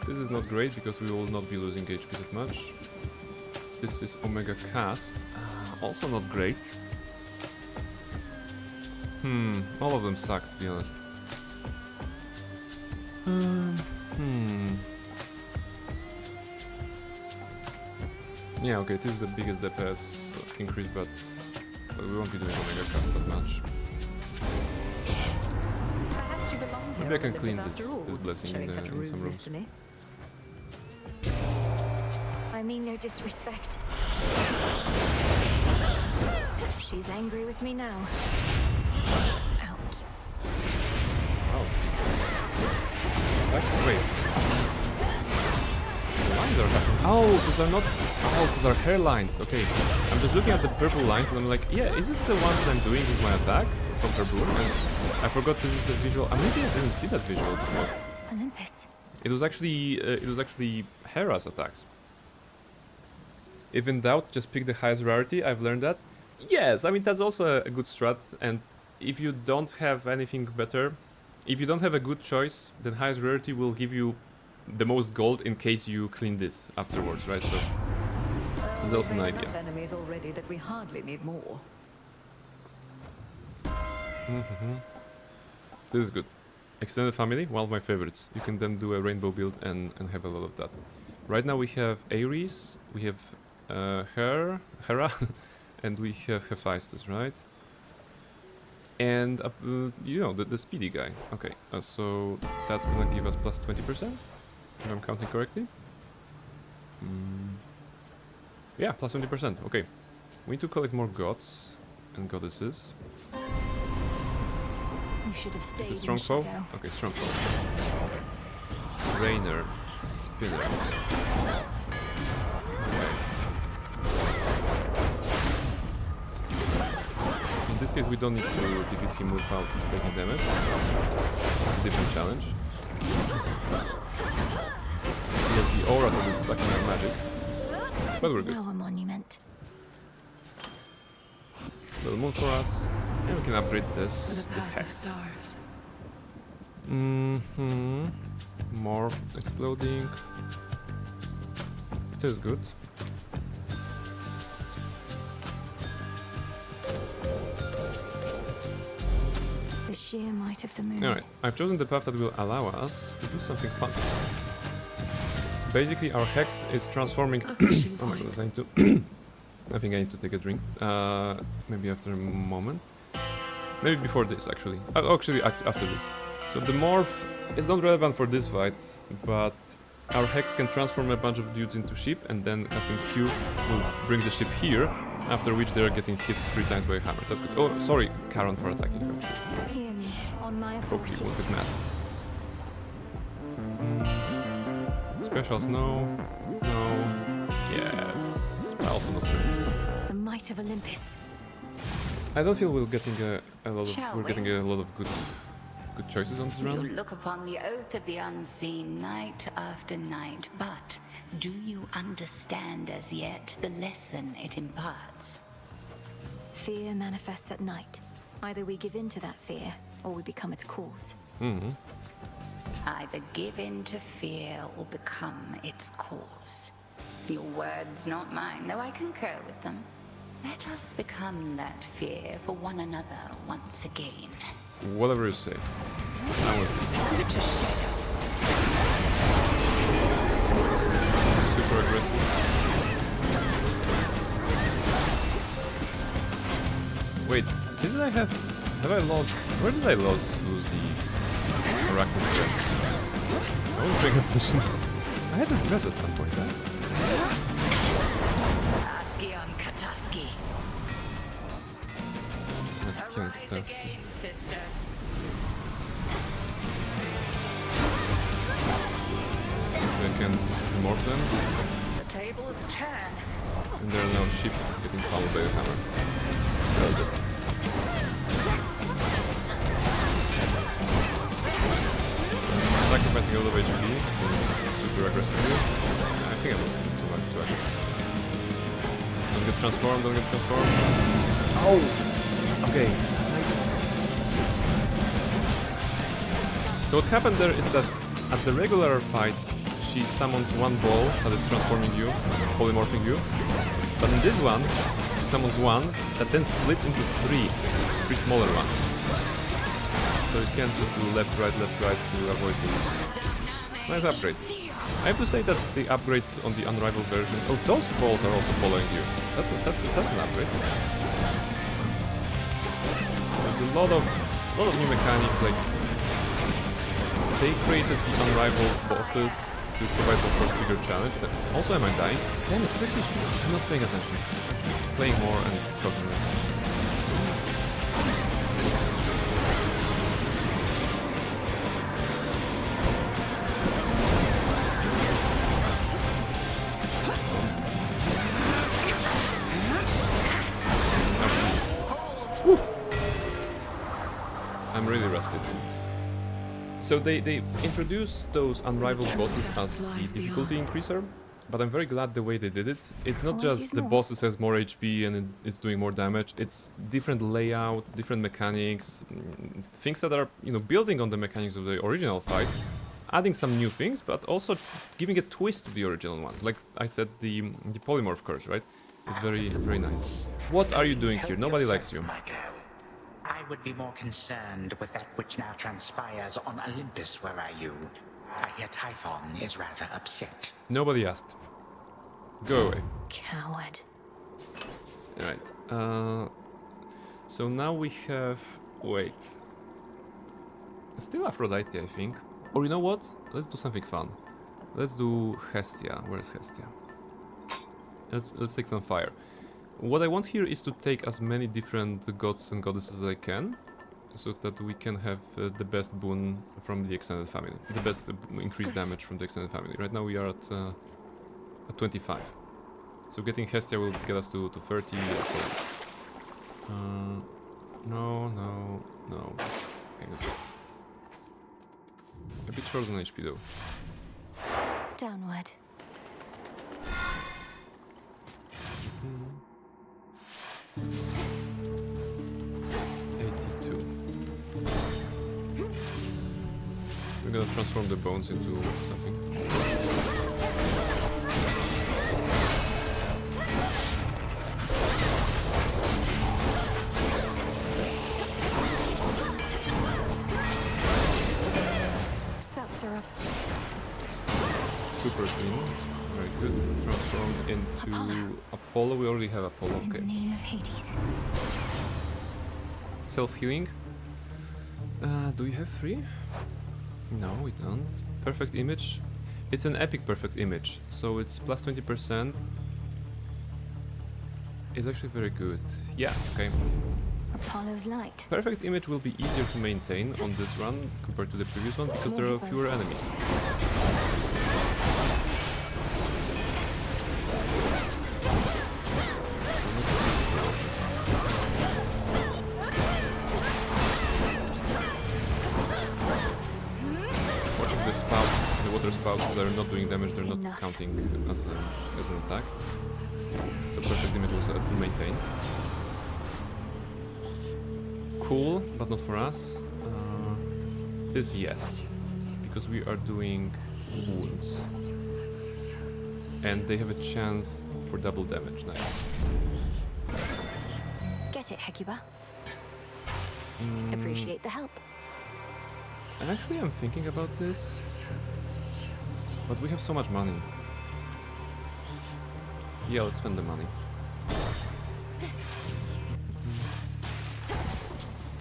This is not great because we will not be losing HP that much. This is Omega Cast. Also not great. All of them suck, to be honest. Yeah, okay, this is the biggest DPS increase, but we won't be doing Omega Cast that much.
Perhaps you belong here.
Maybe I can
on
clean
Olympus
this
after all,
blessing
showing such
in some
rudeness
rooms.
to me.
I mean no disrespect. She's angry with me now. Out.
Oh. Wait. The lines are happening. Oh, those are not... Oh, those are hairlines. Okay. I'm just looking at the purple lines and I'm like, yeah, is it the ones I'm doing with my attack from her boom? And I forgot this is the visual. Maybe I didn't see that visual before.
Olympus.
It was actually Hera's attacks. If in doubt, just pick the highest rarity. I've learned that. Yes, I mean that's also a good strat. And if you don't have anything better, if you don't have a good choice, then highest rarity will give you the most gold in case you clean this afterwards, right? So it's also an idea.
Enough enemies already that we hardly need more.
This is good. Extended family, one of my favorites. You can then do a rainbow build and have a lot of that. Right now we have Ares, we have Hera, and we have Hephaestus, right? And you know, the speedy guy. Okay, so that's gonna give us plus 20%, if I'm counting correctly. Yeah, plus 20%. Okay, we need to collect more gods and goddesses.
You should have stayed.
It's a strong foe? Okay, strong foe. Rainer, Spinner. Okay. In this case, we don't need to defeat him without taking damage. It's a different challenge. Yes, the aura that is sucking our magic. But we're
This is
good.
our monument.
Little moon for us. And we can upgrade this.
The
The
path of
hex.
stars.
More exploding. It is good.
The sheer might of the moon.
Alright, I've chosen the path that will allow us to do something fun. Basically, our hex is transforming. Oh my goodness, I need to. I think I need to take a drink. Maybe after a moment. Maybe before this, actually. Actually, after this. So the morph is not relevant for this fight, but our hex can transform a bunch of dudes into sheep, and then casting Q will bring the sheep here, after which they are getting hit 3 times by a hammer. That's good. Oh, sorry, Charon, for attacking her. Actually.
Hear me, on my
Hope
authority.
you look at math. Specials, no. No. Yes. Also not great.
The might of Olympus.
I don't feel we're getting a lot of
Shall
we're
we?
getting a lot of good choices on this
You
round.
look upon the oath of the unseen night after night, but do you understand as yet the lesson it imparts?
Fear manifests at night. Either we give in to that fear, or we become its cause.
Either give in to fear or become its cause. Your words, not mine, though I concur with them. Let us become that fear for one another once again.
Whatever you say. I'm with you. Super aggressive. Wait, didn't I have I lost? Where did I lose the arachnid dress? I was paying attention. I had a dress at some point, right?
Aski on Kataski.
Aski on
Arise
Kataski.
again, sisters.
So I can immort them,
The tables turn.
and there are now sheep getting followed by a hammer. Well done. sacrificing a lot of HP super aggressively. I think I'm too aggressive. Don't get transformed, don't get transformed. Oh! Okay, nice. So what happened there is that at the regular fight, she summons one ball that is transforming you, polymorphing you. But in this one, she summons one that then splits into three smaller ones. So you can't just do left, right to avoid this. Nice upgrade. I have to say that the upgrades on the Unrivaled version... Oh, those balls are also following you. That's an upgrade. There's a lot of new mechanics, like... They created the Unrivaled bosses to provide, of course, bigger challenge. Also, am I dying? Damn it, I'm not paying attention. I'm playing more and talking less. I'm really rusted. So they've introduced those Unrivaled bosses as the difficulty increaser, but I'm very glad the way they did it. It's not just the bosses has more HP and it's doing more damage, it's different layout, different mechanics, things that are, you know, building on the mechanics of the original fight, adding some new things, but also giving a twist to the original ones. Like I said, the polymorph curse, right? It's very nice. What are you doing here? Nobody likes you.
I would be more concerned with that which now transpires on Olympus, were I you. I hear Typhon is rather upset.
Nobody asked. Go away.
Coward.
Alright. So now we have... Wait. Still Aphrodite, I think. Or you know what? Let's do something fun. Let's do Hestia. Where's Hestia? Let's take some fire. What I want here is to take as many different gods and goddesses as I can, so that we can have the best boon from the extended family, the best increased damage from the extended family. Right now we are at 25, so getting Hestia will get us to 30. So. No. Okay, good. A bit short on HP though.
Downward.
82. We're gonna transform the bones into something.
Spouts are up.
Super clean. Very good. Transform into Apollo. We already have Apollo. Okay.
In the name of Hades.
Self-healing. Do we have 3? No, we don't. Perfect image. It's an epic perfect image, so it's plus 20%. It's actually very good. Yeah, okay.
Apollo's light.
Perfect image will be easier to maintain on this run compared to the previous one because there are fewer enemies. Spouts that are not doing damage, they're not counting as an attack. So perfect image was maintained. Cool, but not for us. This yes, because we are doing wounds. And they have a chance for double damage. Nice.
Get it, Hecuba. Appreciate the help.
Actually, I'm thinking about this. But we have so much money. Yeah, let's spend the money.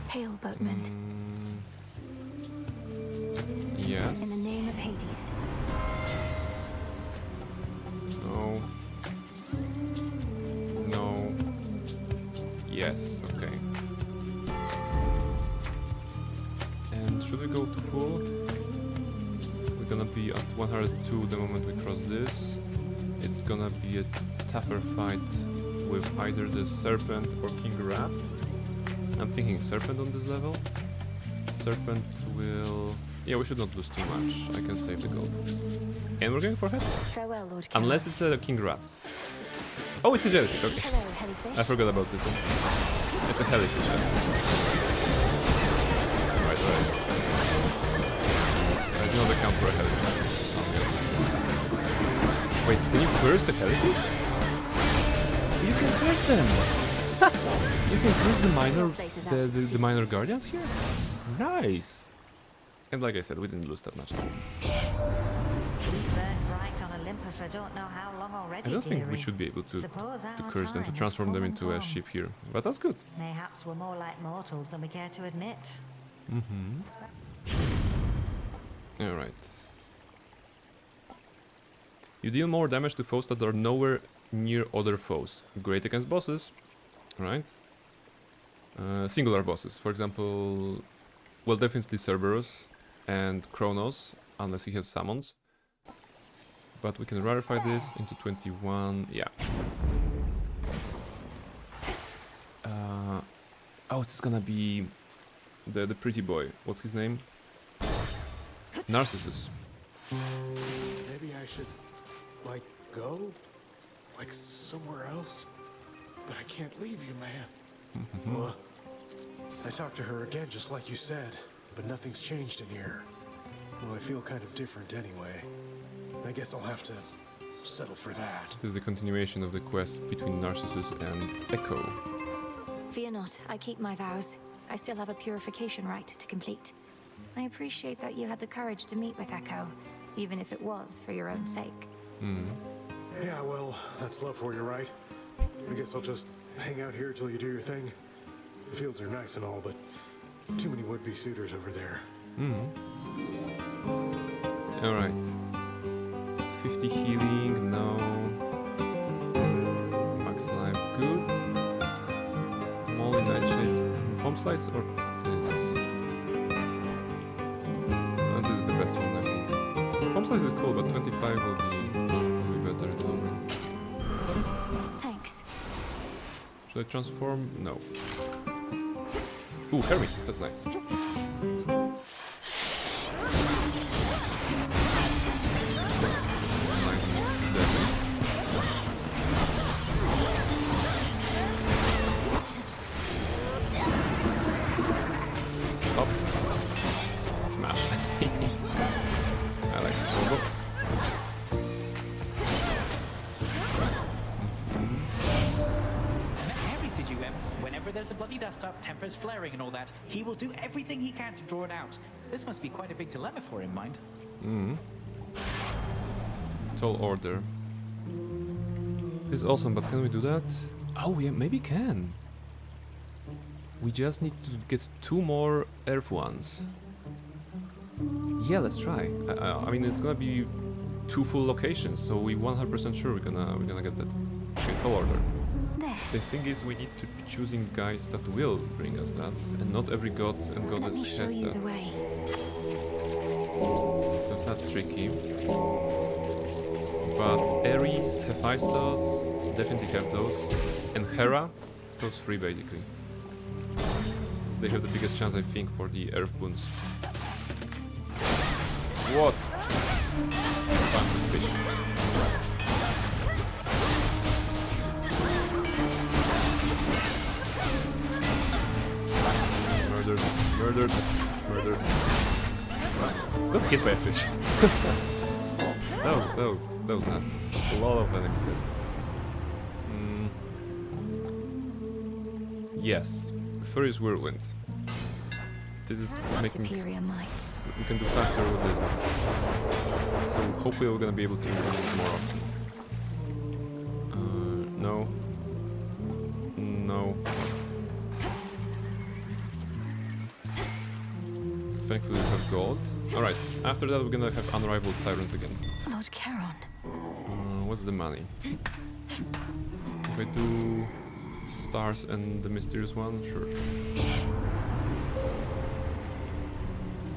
Hail, boatman.
Yes.
In the name of Hades.
No. No. Yes, okay. And should we go to full? We're gonna be at 102 the moment we cross this. It's gonna be a tougher fight with either the Serpent or King Rat. I'm thinking Serpent on this level. Serpent will Yeah, we should not lose too much. I can save the gold. And we're going for head.
Farewell, Lord Caron.
Unless it's a king rat. Oh, it's a jellyfish. Okay.
Hello, Hellyfish.
I forgot about this one. It's a jellyfish. Right. I do not account for a jellyfish. Wait, can you curse the jellyfish? You can curse them! You can curse the minor guardians here? Nice! And like I said, we didn't lose that much.
Burned bright on Olympus, I don't know how long already,
I don't think we
dearie.
should be able to
Suppose our
curse them, to
time
transform
has
them into
fallen
a
from.
ship here. But that's good.
Mayhaps we're more like mortals than we care to admit.
Alright. You deal more damage to foes that are nowhere near other foes. Great against bosses. Right? Singular bosses. For example, well, definitely Cerberus and Kronos, unless he has summons. But we can rarefy this into 21. Yeah. Oh, it's gonna be the pretty boy. What's his name? Narcissus.
Maybe I should, like, go? Like somewhere else? But I can't leave you, man. Well, I talked to her again, just like you said, but nothing's changed in here. Well, I feel kind of different anyway. I guess I'll have to settle for that.
It is the continuation of the quest between Narcissus and Echo.
Fear not, I keep my vows. I still have a purification rite to complete. I appreciate that you had the courage to meet with Echo, even if it was for your own sake.
Yeah, well, that's love for you, right? I guess I'll just hang out here till you do your thing. The fields are nice and all, but too many would-be suitors over there.
Alright. 50 healing, no. Max life, good. Molly, Nightshade, Palm Slice, or this? This is the best one, I think. Palm Slice is cool, but 25 will be better in the long run.
Thanks.
Should I transform? No. Ooh, Hermes, that's nice. Up. Smash. I like this combo.
Harry's, did you? Whenever there's a bloody dust-up, tempers flaring and all that, he will do everything he can to draw it out. This must be quite a big dilemma for him, mind.
Tall order. This is awesome, but can we do that? Oh, yeah, maybe can. We just need to get 2 more Earth ones. Yeah, let's try. I mean, it's gonna be 2 full locations, so we 100% sure we're gonna get that. Okay, tall order. The thing is, we need to be choosing guys that will bring us that, and not every god and goddess has
Show you
that.
the way.
So that's tricky. But Ares, Hephaestus, definitely have those. And Hera, those 3 basically. They have the biggest chance, I think, for the Earth boons. What? Fish. Murdered, murdered, murdered. Got hit by a fish. that was nasty. A lot of enemies there. Yes, Furious Whirlwind. This is making...
Superior might.
We can do faster with this one. So hopefully we're gonna be able to use it more often. No. No. Thankfully we have gold. Alright, after that we're gonna have Unrivaled Sirens again.
Lord Caron.
What's the money? If I do stars and the mysterious one, sure.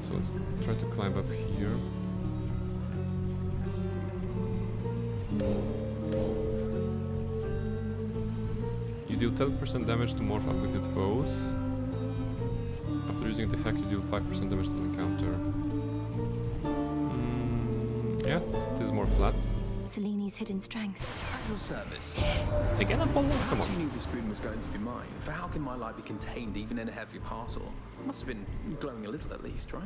So let's try to climb up here. You deal 10% damage to morph afflicted foes. After using the effect, you deal 5% damage to the encounter. Yeah, it is more flat.
Seleni's hidden strength.
At your service.
Again, Apollo? Come
Perhaps
on.
you knew the spoon was going to be mine, for how can my light be contained even in a heavy parcel? It must have been glowing a little at least, right?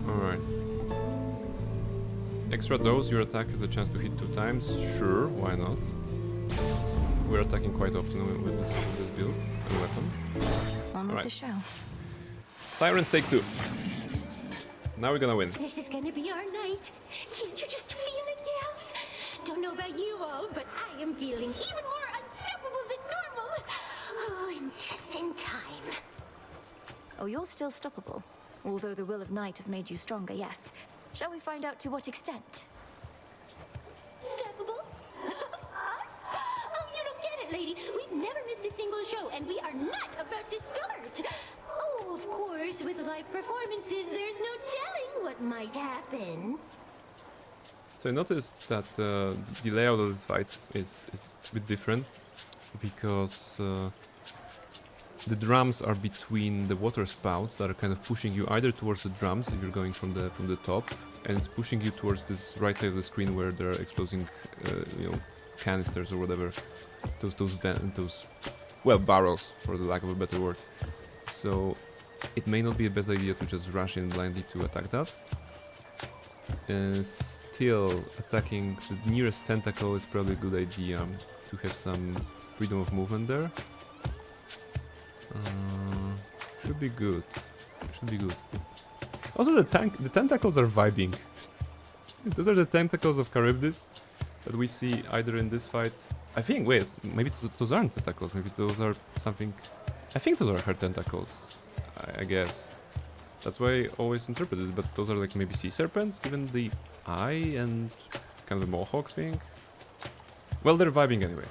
Alright. Extra dose, your attack has a chance to hit 2 times. Sure, why not? We're attacking quite often with this build and weapon.
On with the show.
Sirens take 2. Now we're gonna win.
This is gonna be our night. Can't you just feel it, gals? Don't know about you all, but I am feeling even more unstoppable than normal. Oh, and just in time.
Oh, you're still stoppable. Although the will of night has made you stronger, yes. Shall we find out to what extent?
Stoppable? Us? Oh, you don't get it, lady. We've never missed a single show, and we are not about to start. Oh, of course, with live performances, there's no telling what might happen.
So I noticed that the layout of this fight is a bit different because the drums are between the water spouts that are kind of pushing you either towards the drums if you're going from the top, and it's pushing you towards this right side of the screen where they're exploding, you know, canisters or whatever, those barrels, for the lack of a better word. So it may not be the best idea to just rush in blindly to attack that. Still, attacking the nearest tentacle is probably a good idea to have some freedom of movement there. Should be good. Should be good. Also, the tentacles are vibing. Those are the tentacles of Charybdis that we see either in this fight. I think. Wait, maybe those aren't tentacles. Maybe those are something. I think those are her tentacles. I guess. That's why I always interpreted it. But those are like maybe sea serpents, given the eye and kind of the mohawk thing. Well, they're vibing anyway.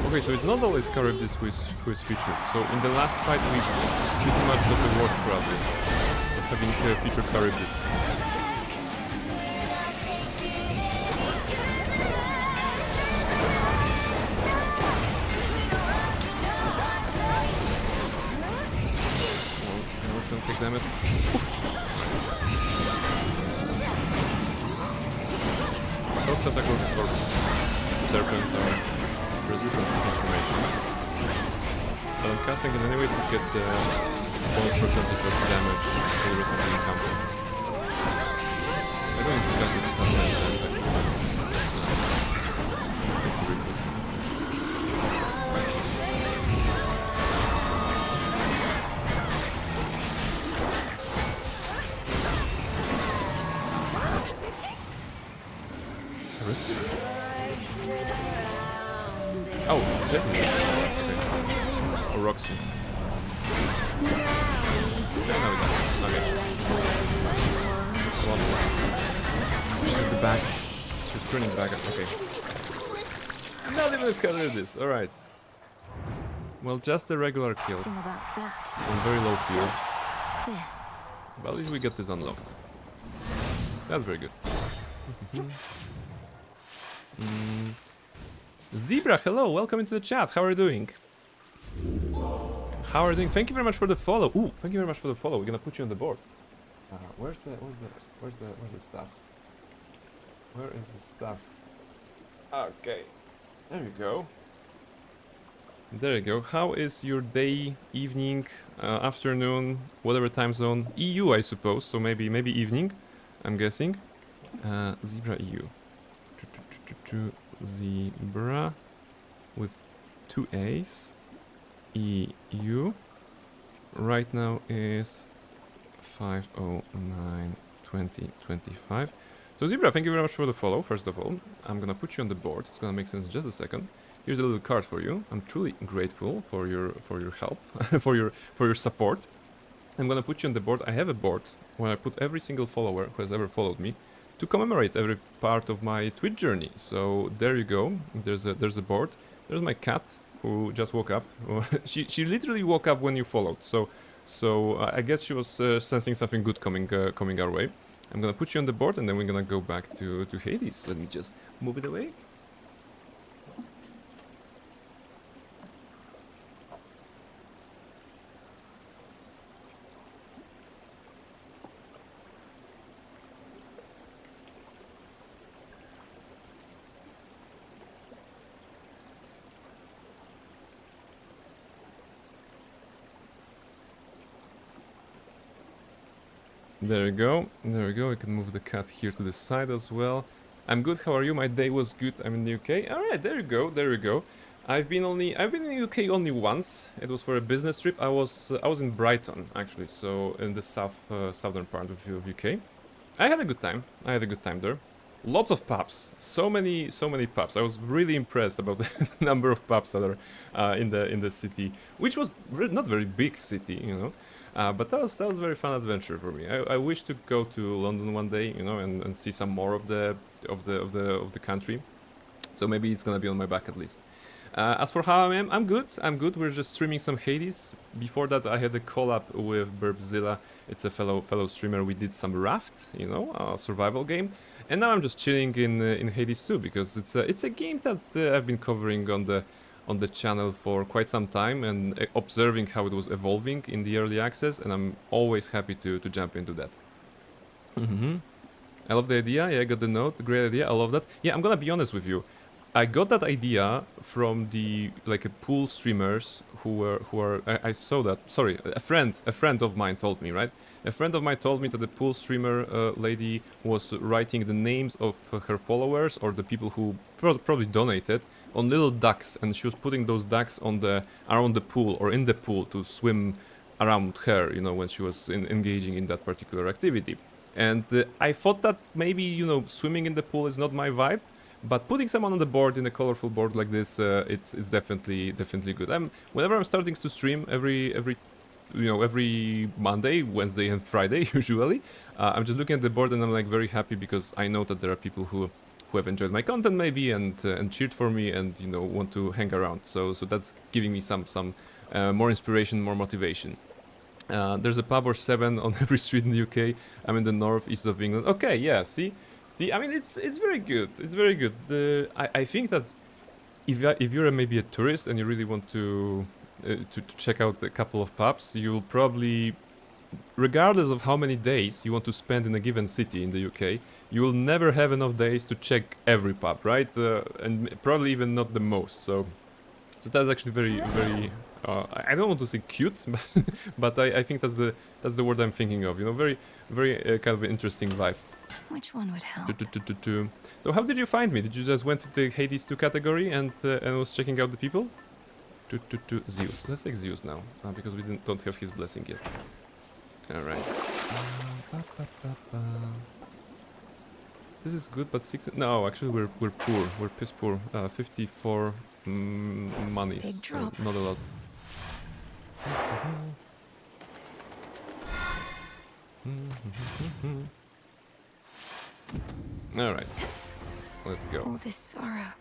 Okay, so it's not always Charybdis who is featured. So in the last fight we pretty much got the worst probably of having featured Charybdis. So now it's gonna take damage. Those tentacles or serpents are resistant to transformation, but I'm casting it anyway to get the bonus percentage of damage for the rest of the encounter. I'm going to cast it 10 times actually. It's a reflex. Oh, definitely. Okay. Or Roxy. Yeah, no, we got it. Okay. She's at the back. She's turning back. Okay. Not even a color this. Alright. Well, just a regular kill.
Sing about that.
On very low field.
There.
But at least we get this unlocked. That's very good. Zebra, hello, welcome into the chat. How are you doing? How are you doing? Thank you very much for the follow. Ooh, thank you very much for the follow. We're gonna put you on the board. Where's the stuff? Where is the stuff? Okay, there you go. There you go. How is your day, evening, afternoon, whatever time zone? EU, I suppose. So maybe evening. I'm guessing. Zebra EU. Zebra with 2 A's. EU right now is 5092025. So Zebra, thank you very much for the follow. First of all, I'm gonna put you on the board. It's gonna make sense in just a second. Here's a little card for you. I'm truly grateful for your help, for your support. I'm gonna put you on the board. I have a board where I put every single follower who has ever followed me to commemorate every part of my Twitch journey. So there you go. There's a board. There's my cat who just woke up. she literally woke up when you followed. So I guess she was sensing something good coming our way. I'm gonna put you on the board and then we're gonna go back to Hades. Let me just move it away. There we go. There we go. I can move the cat here to the side as well. I'm good. How are you? My day was good. I'm in the UK. All right. There you go. There you go. I've been in the UK only once. It was for a business trip. I was in Brighton actually, so in the southern part of UK. I had a good time. I had a good time there. Lots of pubs. So many pubs. I was really impressed about the number of pubs that are in the city, which was not very big city, you know. But that was a very fun adventure for me. I wish to go to London one day, you know, and see some more of the country. So maybe it's gonna be on my bucket list. As for how I am, I'm good. I'm good. We're just streaming some Hades. Before that, I had a collab with Burbzilla. It's a fellow streamer. We did some Raft, you know, a survival game. And now I'm just chilling in Hades 2 because it's a game that I've been covering on the channel for quite some time and observing how it was evolving in the early access, and I'm always happy to jump into that. I love the idea. Yeah, I got the note. Great idea. I love that. Yeah, I'm gonna be honest with you. I got that idea from the pool streamers who are I saw that. Sorry, a friend of mine told me, right? A friend of mine told me that the pool streamer lady was writing the names of her followers or the people who probably donated on little ducks, and she was putting those ducks around the pool or in the pool to swim around her, you know, when she was engaging in that particular activity. And I thought that maybe, you know, swimming in the pool is not my vibe. But putting someone on the board in a colorful board like this, it's definitely good. Whenever I'm starting to stream every Monday, Wednesday, and Friday usually, I'm just looking at the board and I'm like very happy because I know that there are people who have enjoyed my content maybe and cheered for me and, you know, want to hang around. So that's giving me some more inspiration, more motivation. There's a pub or 7 on every street in the UK. I'm in the northeast of England. Okay, yeah, see, I mean, it's very good. It's very good. I think that if you're maybe a tourist and you really want to check out a couple of pubs, you'll probably, regardless of how many days you want to spend in a given city in the UK, you will never have enough days to check every pub, right? And probably even not the most. So that's actually very. I don't want to say cute, but I think that's the word I'm thinking of. You know, very kind of interesting vibe.
Which one would help?
So how did you find me? Did you just went to the Hades 2 category and was checking out the people? Zeus. Let's take Zeus now, because we don't have his blessing yet. Alright. This is good, but 6... No, actually we're poor. We're piss poor. 54 monies, so not a lot. Alright, let's go.
All this sorrow.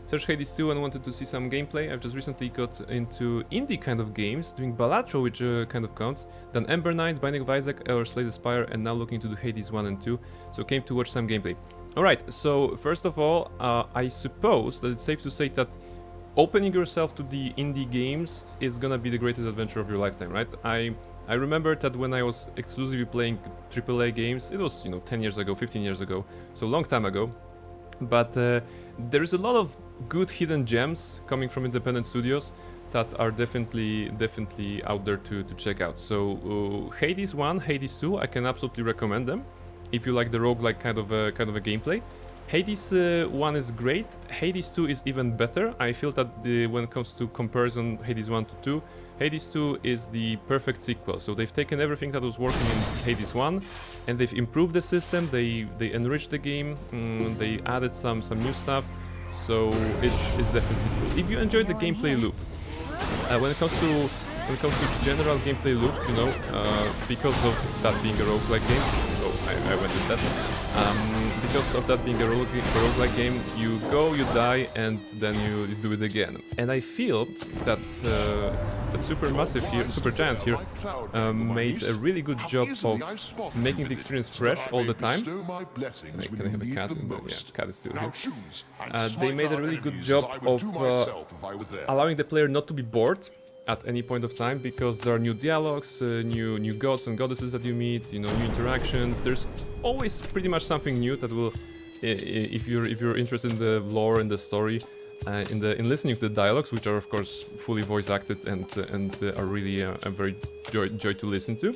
Search Hades 2 and wanted to see some gameplay. I've just recently got into indie kind of games, doing Balatro, which kind of counts, then Ember Knights, Binding of Isaac, or Slay the Spire, and now looking to do Hades 1 and 2, so came to watch some gameplay. Alright, so first of all, I suppose that it's safe to say that opening yourself to the indie games is gonna be the greatest adventure of your lifetime, right? I remember that when I was exclusively playing AAA games, it was, you know, 10 years ago, 15 years ago, so a long time ago. But there is a lot of good hidden gems coming from independent studios that are definitely out there to check out. So Hades 1, Hades 2, I can absolutely recommend them if you like the roguelike kind of a gameplay. Hades 1 is great. Hades 2 is even better. I feel that when it comes to comparison, Hades 1 to 2, Hades 2 is the perfect sequel. So they've taken everything that was working in Hades 1 and they've improved the system, they enriched the game, they added some new stuff. So it's definitely cool. If you enjoyed the gameplay loop, when it comes to general gameplay loop, you know, because of that being a roguelike game, I went with that. Because of that being a roguelike game, you go, you die, and then you do it again. And I feel that that Supergiant here made a really good job of making the experience fresh all the time. Can I have a cat? Yeah, cat is still here. They made a really good job of allowing the player not to be bored at any point of time, because there are new dialogues, new gods and goddesses that you meet, you know, new interactions. There's always pretty much something new that will, if you're interested in the lore and the story, in listening to the dialogues, which are of course fully voice acted and are really a very joy to listen to.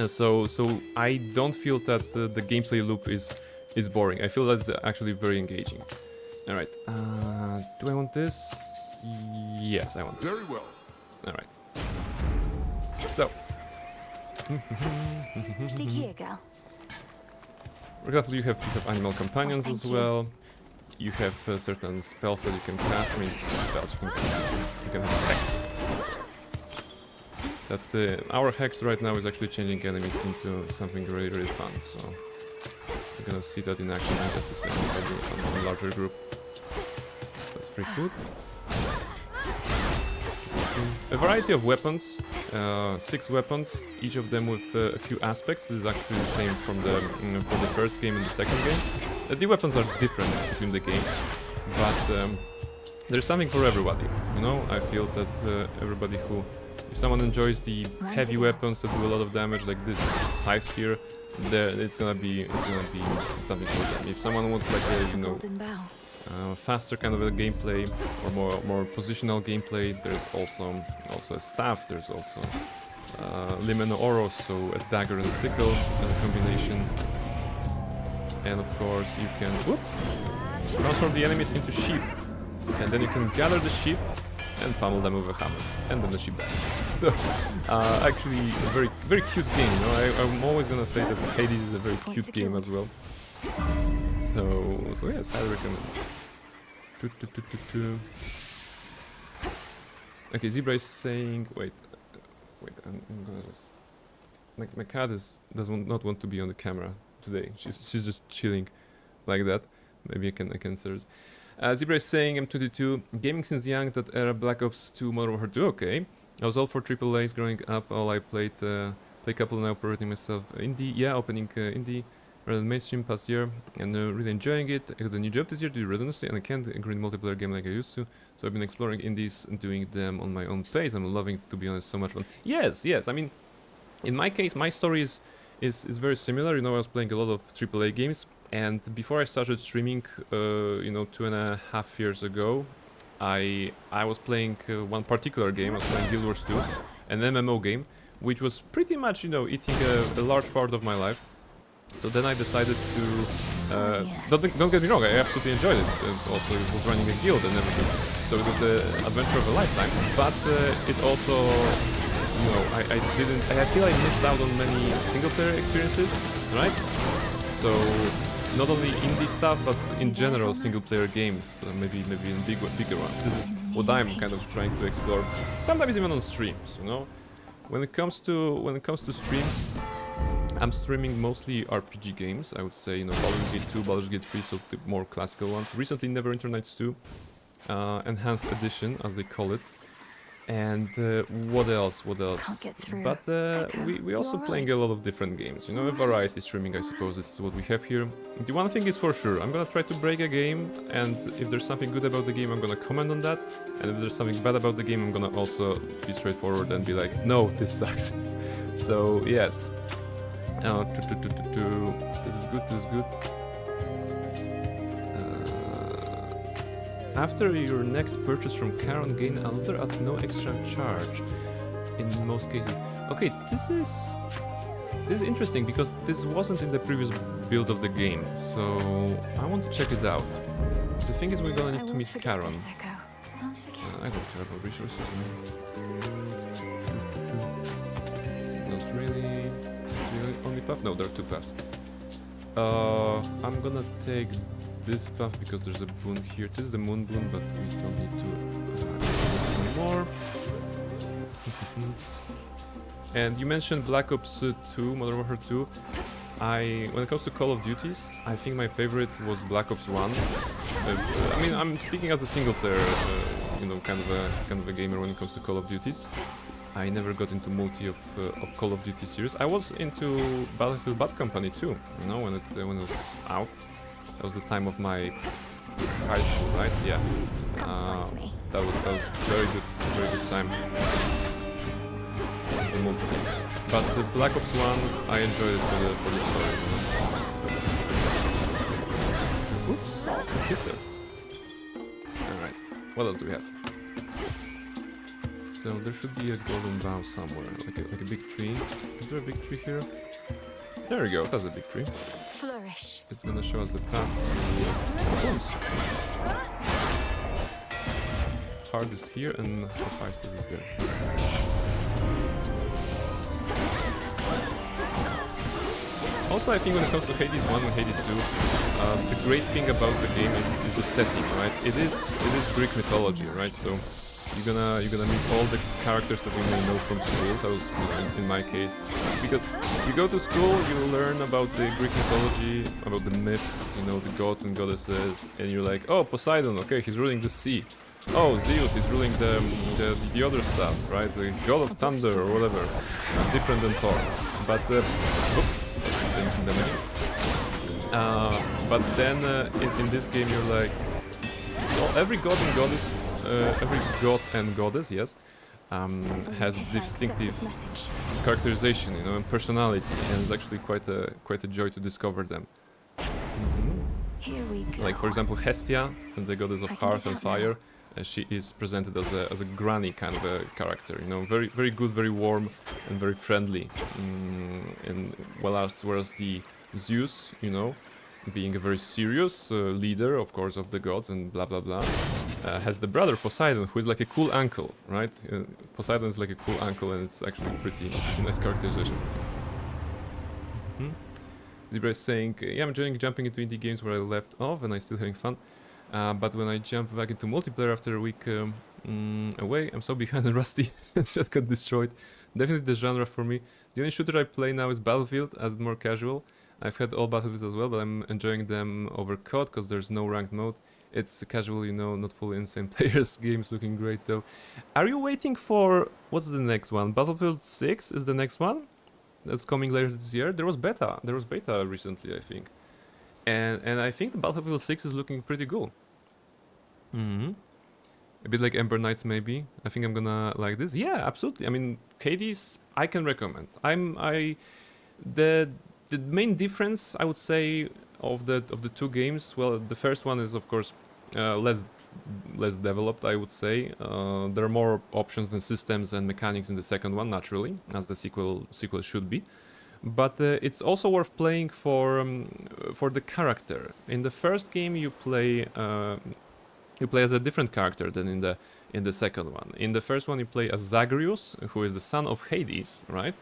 So I don't feel that the gameplay loop is boring. I feel that's actually very engaging. All right, do I want this? Yes, I want this.
Very well.
Alright. So.
Dig here, girl.
For example, you have animal companions as well. You have certain spells that you can cast. I mean, spells you can have hex. That our hex right now is actually changing enemies into something really, really fun. So you're gonna see that in action just the same on some larger group. That's pretty good. A variety of weapons, 6 weapons, each of them with a few aspects. This is actually the same from the first game and the second game. The weapons are different between the games, but there's something for everybody. You know, I feel that everybody who, if someone enjoys the heavy weapons that do a lot of damage, like this scythe here, it's gonna be something for them. If someone wants like a, you know, faster kind of a gameplay or more positional gameplay, there's also a staff. There's also Limeno Oros, so a dagger and a sickle combination. And of course you can transform the enemies into sheep, and then you can gather the sheep and pummel them with a hammer, and then the sheep dies. So actually a very, very cute game. You know, I'm always gonna say that Hades is a very cute game as well. So yes, highly recommend. Okay, Zebra is saying, wait, I'm gonna just. My cat does not want to be on the camera today. She's just chilling, like that. Maybe I can search. Zebra is saying, I'm 22, gaming since young. That era, Black Ops 2, Modern Warfare 2. Okay, I was all for AAAs growing up. All I played, play couple now, operating myself indie. Yeah, opening indie. Rather than mainstream past year, and really enjoying it. I got a new job this year to do redundancy, and I can't agree in multiplayer game like I used to. So I've been exploring indies and doing them on my own pace. I'm loving it, to be honest, so much fun. Yes. I mean, in my case, my story is very similar. You know, I was playing a lot of AAA games, and before I started streaming, you know, 2.5 years ago, I was playing one particular game. I was playing Guild Wars 2, an MMO game, which was pretty much, you know, eating a large part of my life. So then I decided to, don't get me wrong, I absolutely enjoyed it. Also, it was running a guild and everything. So it was an adventure of a lifetime. But it also, you know, I feel I missed out on many single-player experiences, right? So not only indie stuff, but in general single-player games, maybe in bigger ones. This is what I'm kind of trying to explore. Sometimes even on streams, you know. When it comes to streams, I'm streaming mostly RPG games, I would say, you know, Baldur's Gate 2, Baldur's Gate 3, so the more classical ones. Recently, Neverwinter Nights 2, Enhanced Edition, as they call it. And what else?
Can't get through.
But we also playing a lot of different games, you know, a variety streaming, I suppose, is what we have here. The one thing is for sure, I'm gonna try to break a game, and if there's something good about the game, I'm gonna comment on that. And if there's something bad about the game, I'm gonna also be straightforward and be like, no, this sucks. So, yes. This is good. After your next purchase from Karen, gain another at no extra charge in most cases. Okay, this is interesting, because this wasn't in the previous build of the game, so I want to check it out. The thing is, we're gonna need to meet Charon. I don't care about resources, man. Not really. Only path? No, there are two paths. I'm gonna take this path because there's a boon here. This is the moon boon, but we don't need to anymore. And you mentioned Black Ops 2, Modern Warfare 2. When it comes to Call of Duties, I think my favorite was Black Ops 1. I mean, I'm speaking as a single player, you know, kind of a gamer when it comes to Call of Duties. I never got into multi of Call of Duty series. I was into Battlefield Bad Company too, you know, when it was out. That was the time of my high school, right? Yeah. That was very good time. As a multi. But the Black Ops 1, I enjoyed it for the story. Oops, hit there. Alright, what else do we have? So there should be a golden bough somewhere, like a big tree. Is there a big tree here? There we go, that's a big tree.
Flourish.
It's gonna show us the path. Bones. Heart is here and Hephaestus is there. Also, I think when it comes to Hades 1 and Hades 2, the great thing about the game is the setting, right? It is Greek mythology, right? So you're gonna meet all the characters that you may know from school. That was in my case, because you go to school, you learn about the Greek mythology, about the myths, you know, the gods and goddesses, and you're like, oh, Poseidon, okay, he's ruling the sea. Oh, Zeus, he's ruling the other stuff, right? The god of thunder or whatever, different than Thor. But oops. But then in this game you're like, well, every god and goddess, every god and goddess, yes, has distinctive characterization, you know, and personality, and it's actually quite a joy to discover them.
Here we go.
Like for example, Hestia, the goddess of hearth and fire. She is presented as a granny kind of a character, you know, very good, very warm, and very friendly. And whereas the Zeus, you know, being a very serious leader, of course, of the gods and blah blah blah, has the brother Poseidon, who is like a cool uncle, right? Poseidon is like a cool uncle, and it's actually pretty nice characterization. Libra is saying, yeah, I'm enjoying jumping into indie games where I left off, and I'm still having fun. But when I jump back into multiplayer after a week away, I'm so behind and rusty. It's just got destroyed. Definitely the genre for me. The only shooter I play now is Battlefield, as more casual. I've had all Battlefields as well, but I'm enjoying them over COD because there's no ranked mode. It's casual, you know, not fully insane players. Game's looking great though. Are you waiting for... what's the next one? Battlefield 6 is the next one? That's coming later this year. There was beta recently, I think. And I think the Battlefield 6 is looking pretty cool. A bit like Ember Knights, maybe. I think I'm gonna like this. Yeah, absolutely. I mean, Hades, I can recommend. The main difference, I would say, of the two games. Well, the first one is of course less developed, I would say. There are more options and systems and mechanics in the second one, naturally, as the sequel should be. But it's also worth playing for the character. In the first game, you play as a different character than in the second one. In the first one, you play as Zagreus, who is the son of Hades, right?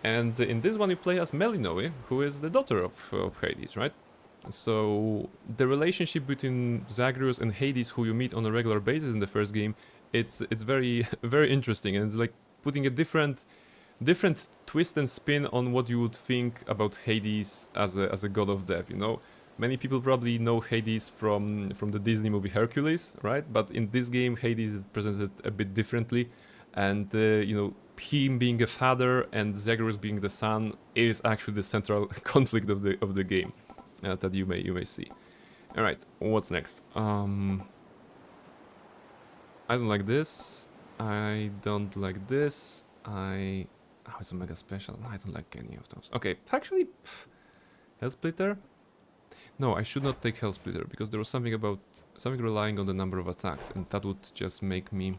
And in this one, you play as Melinoe, who is the daughter of Hades, right? So the relationship between Zagreus and Hades, who you meet on a regular basis in the first game, it's very very interesting, and it's like putting a different twist and spin on what you would think about Hades as a god of death. You know, many people probably know Hades from the Disney movie Hercules, right? But in this game, Hades is presented a bit differently, and you know, him being a father and Zagreus being the son is actually the central conflict of the game that you may see. All right, what's next? I don't like this. I don't like this. Oh, it's a mega special. I don't like any of those. Okay, actually, Hellsplitter. No, I should not take Hellsplitter because there was something relying on the number of attacks, and that would just make me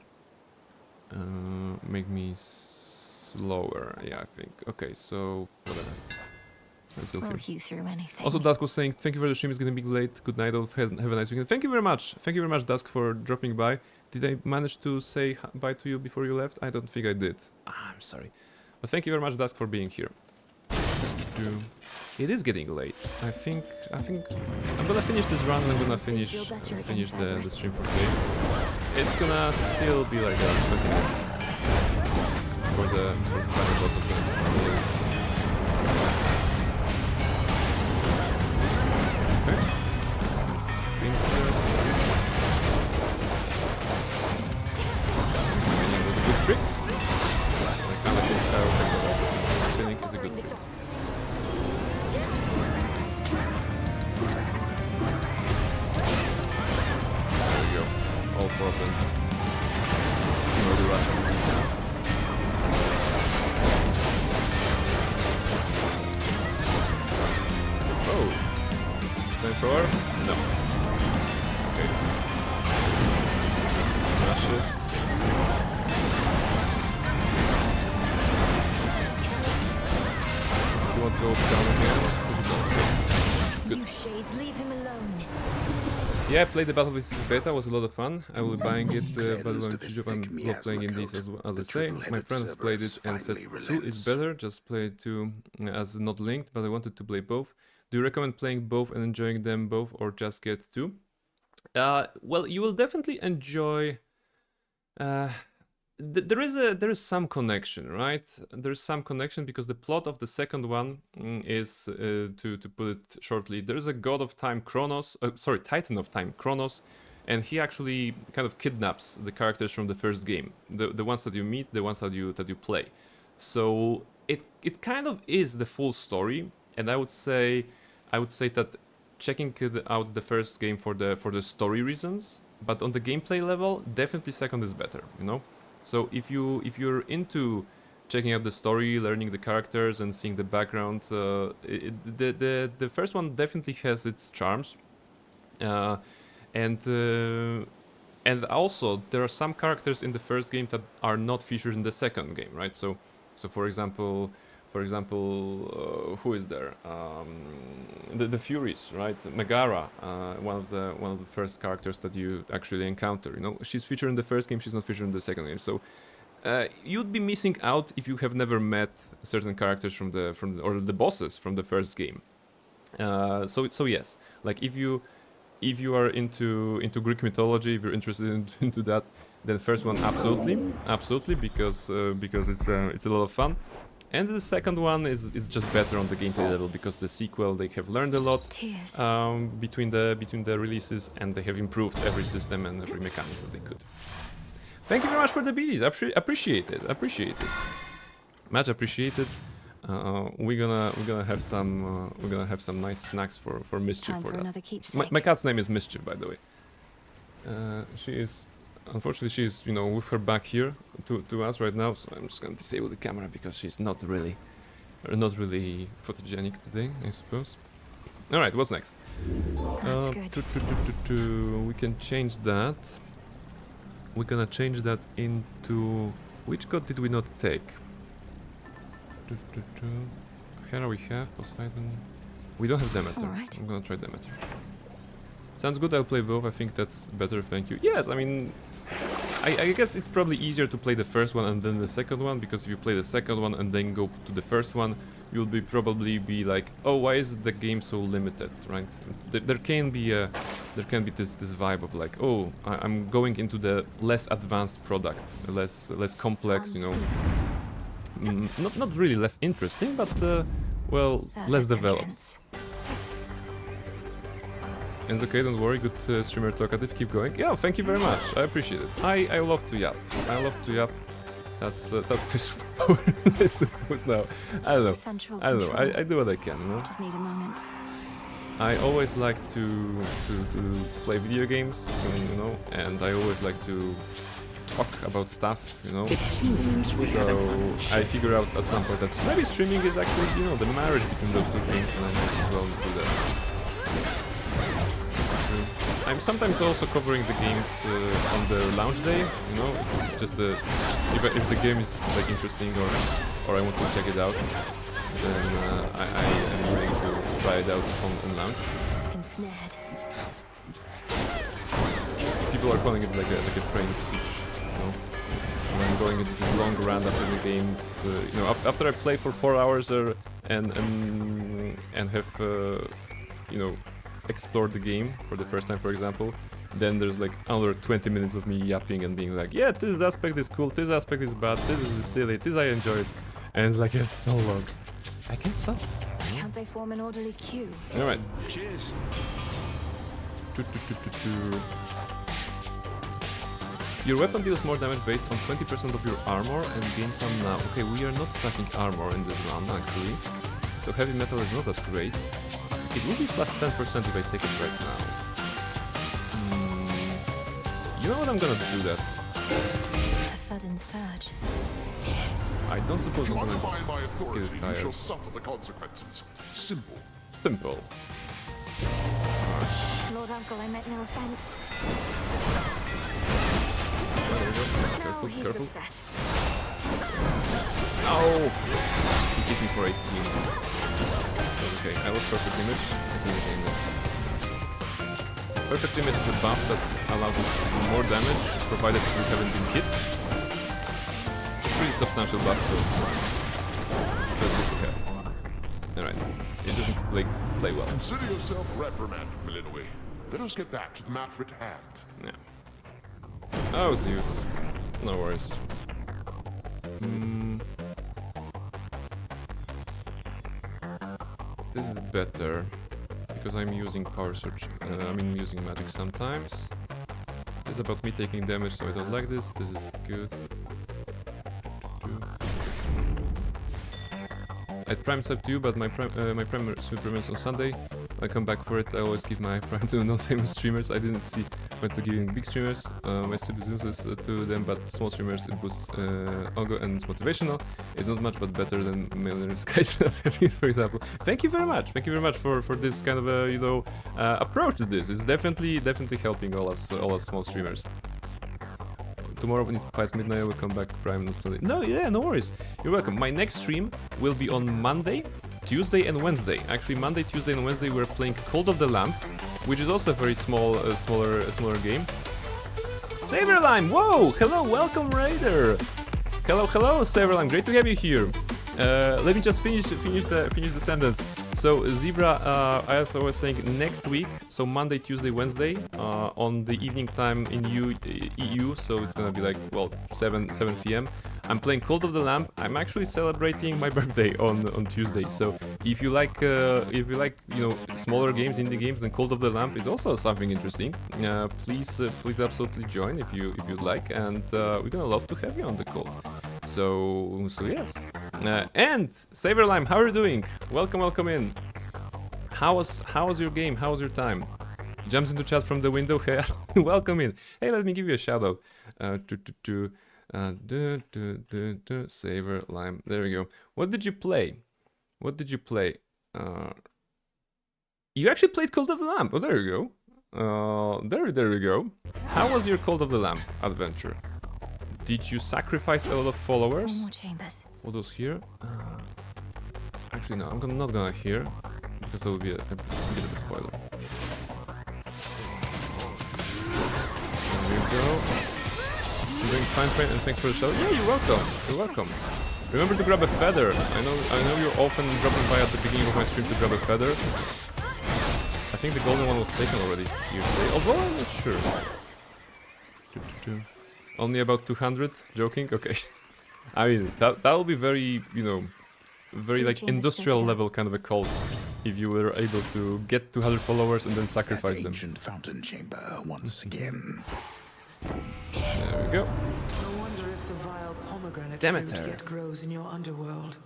slower. Yeah, I think. Okay, so whatever. Let's go
We'll
here.
hew through anything.
Also, Dusk was saying, thank you for the stream, it's gonna be late. Good night, all. Have a nice weekend. Thank you very much. Thank you very much, Dusk, for dropping by. Did I manage to say bye to you before you left? I don't think I did. I'm sorry. But thank you very much, Dusk, for being here. It is getting late. I think I'm gonna finish this run and I'm gonna finish the stream for today. It's gonna still be like 20 minutes for the final boss of the okay. Sprinter. Spinning was a good trick. Like Anakin's arrow technology. Spinning is a good trick. There we go. All four of them. Murder rats. Oh. Flamethrower? No. Okay. Smashes. You want to go down again? Good.
You shades, leave him alone.
Yeah, I played the Battlefield 6 beta, it was a lot of fun. I will be buying it, but I'm love playing in this as I say. My friend has played it and said 2 is better, just play 2 as not linked, but I wanted to play both. Do you recommend playing both and enjoying them both, or just get 2? Well, you will definitely enjoy... there is some connection, right? There is some connection because the plot of the second one is, to put it shortly, there is a god of time, Kronos, Titan of time, Kronos, and he actually kind of kidnaps the characters from the first game, the ones that you meet, the ones that you play. So it kind of is the full story, and I would say that checking out the first game for the story reasons, but on the gameplay level, definitely second is better, you know. So if you're into checking out the story, learning the characters, and seeing the background, the first one definitely has its charms, and also there are some characters in the first game that are not featured in the second game, right? So for example, who is there? The Furies, right? Megara, one of the first characters that you actually encounter. You know, she's featured in the first game. She's not featured in the second game. So you'd be missing out if you have never met certain characters from the bosses from the first game. So yes, like if you are into Greek mythology, if you're interested into that, then first one absolutely because it's a lot of fun. And the second one is just better on the gameplay level because the sequel, they have learned a lot between the releases, and they have improved every system and every mechanics that they could. Thank you very much for the bees. Appreciate it. Much appreciated. We're gonna have some nice snacks for Mischief for that. My cat's name is Mischief, by the way. Unfortunately, she's, you know, with her back here to us right now, so I'm just gonna disable the camera because she's not really photogenic today, I suppose. All right, what's next?
That's good.
We can change that. We're gonna change that into... Which god did we not take? Hera we have, Poseidon... We don't have Demeter.
Right.
I'm gonna try Demeter. Sounds good, I'll play both. I think that's better, thank you. Yes, I mean... I guess it's probably easier to play the first one and then the second one, because if you play the second one and then go to the first one, you'll probably be like, oh, why is the game so limited, right? There can be this vibe of like, oh, I'm going into the less advanced product, less complex, you know, not really less interesting, but well, less developed. And it's okay, don't worry, good streamer talkative, keep going. Yeah, thank you very much, I appreciate it. I love to yap. That's my superpower, I suppose now. I don't know, I do what I can, you know?
Just need a moment.
I always like to play video games, you know, and I always like to talk about stuff, you know. So I figure out at some point that maybe streaming is actually, you know, the marriage between those two things, and I might as well do that. I'm sometimes also covering the games on the launch day, you know. It's just if the game is like interesting or I want to check it out. then I'm willing to try it out on launch.
Ensnared.
People are calling it like a train speech, you know. When I'm going into this long rant after the game, you know, after I play for 4 hours and have you know, explored the game for the first time, for example, then there's like another 20 minutes of me yapping and being like, yeah, this aspect is cool, this aspect is bad, this is silly, this I enjoyed, and it's like, it's so long. I can't stop.
Can't they form an orderly queue?
All right.
Cheers.
Your weapon deals more damage based on 20% of your armor and gain some now. Okay, we are not stacking armor in this round, actually. So heavy metal is not that great. It will be plus 10% if I take it right now. You know what, I'm gonna do that.
A sudden surge.
I don't suppose
If
I'm
you
gonna
undermine my
get
authority,
it
you
higher.
shall suffer the consequences. Simple.
Simple.
Lord Uncle, I meant no offense.
There we go.
Now
Careful,
he's
careful.
upset.
Oh! He hit me for 18. Okay, I was perfect image. I can regain this. Perfect image is a buff that allows us to do more damage, provided we haven't been hit. It's a pretty substantial buff, so good to have. Alright, it doesn't play well.
Consider yourself reprimanded, Milinoe. Let us get back to the matter at hand.
Yeah. Oh, Zeus. No worries. This is better because I'm using power surge. I mean, using magic sometimes. This is about me taking damage, so I don't like this. This is good. I'd prime sub to you, but my prime sub remains on Sunday. I come back for it. I always give my prime to non-famous streamers. I didn't see when to give big streamers. My sub is to them, but small streamers it boosts Ongo and it's motivational. It's not much, but better than Mailer Skies, for example. Thank you very much. Thank you very much for this kind of a, you know, approach to this. It's definitely helping all us small streamers. Tomorrow when it's past midnight, I will come back prime on Sunday. No, yeah, no worries. You're welcome. My next stream will be on Monday, Tuesday, and Wednesday. Actually, Monday, Tuesday, and Wednesday we're playing Cult of the Lamp, which is also a very smaller game. Saberlime, whoa, hello, welcome, Raider. Hello, Saberlime. Great to have you here. Let me just finish the sentence. So Zebra, as I was saying, next week, so Monday, Tuesday, Wednesday, on the evening time in EU, so it's gonna be like, well, 7 p.m. I'm playing Cult of the Lamp. I'm actually celebrating my birthday on Tuesday. So if you like you know, smaller games, indie games, then Cult of the Lamp is also something interesting. Please absolutely join if you'd like, and we're gonna love to have you on the cult. So yes. And Saberlime, how are you doing? Welcome in. How was your game? How was your time? Jumps into chat from the window. Hey, welcome in. Hey, let me give you a shout out. Saberlime. There we go. What did you play? You actually played Cult of the Lamp. Oh, there you go. There we go. How was your Cult of the Lamp adventure? Did you sacrifice a lot of followers?
More chambers.
All those here? Actually, no, I'm not gonna hear because that would be a bit of a spoiler. There we go. I'm doing fine, friend, and thanks for the show. Yeah, you're welcome. You're welcome. Remember to grab a feather. I know you're often dropping by at the beginning of my stream to grab a feather. I think the golden one was taken already here today, although I'm not sure. Only about 200? Joking? Okay. I mean, that will be very, you know, very like industrial level kind of a cult if you were able to get 200 followers and then sacrifice them.
Ancient fountain chamber once again.
There we go.
I wonder if the vile pomegranate
Demeter.
fruit yet grows in your underworld.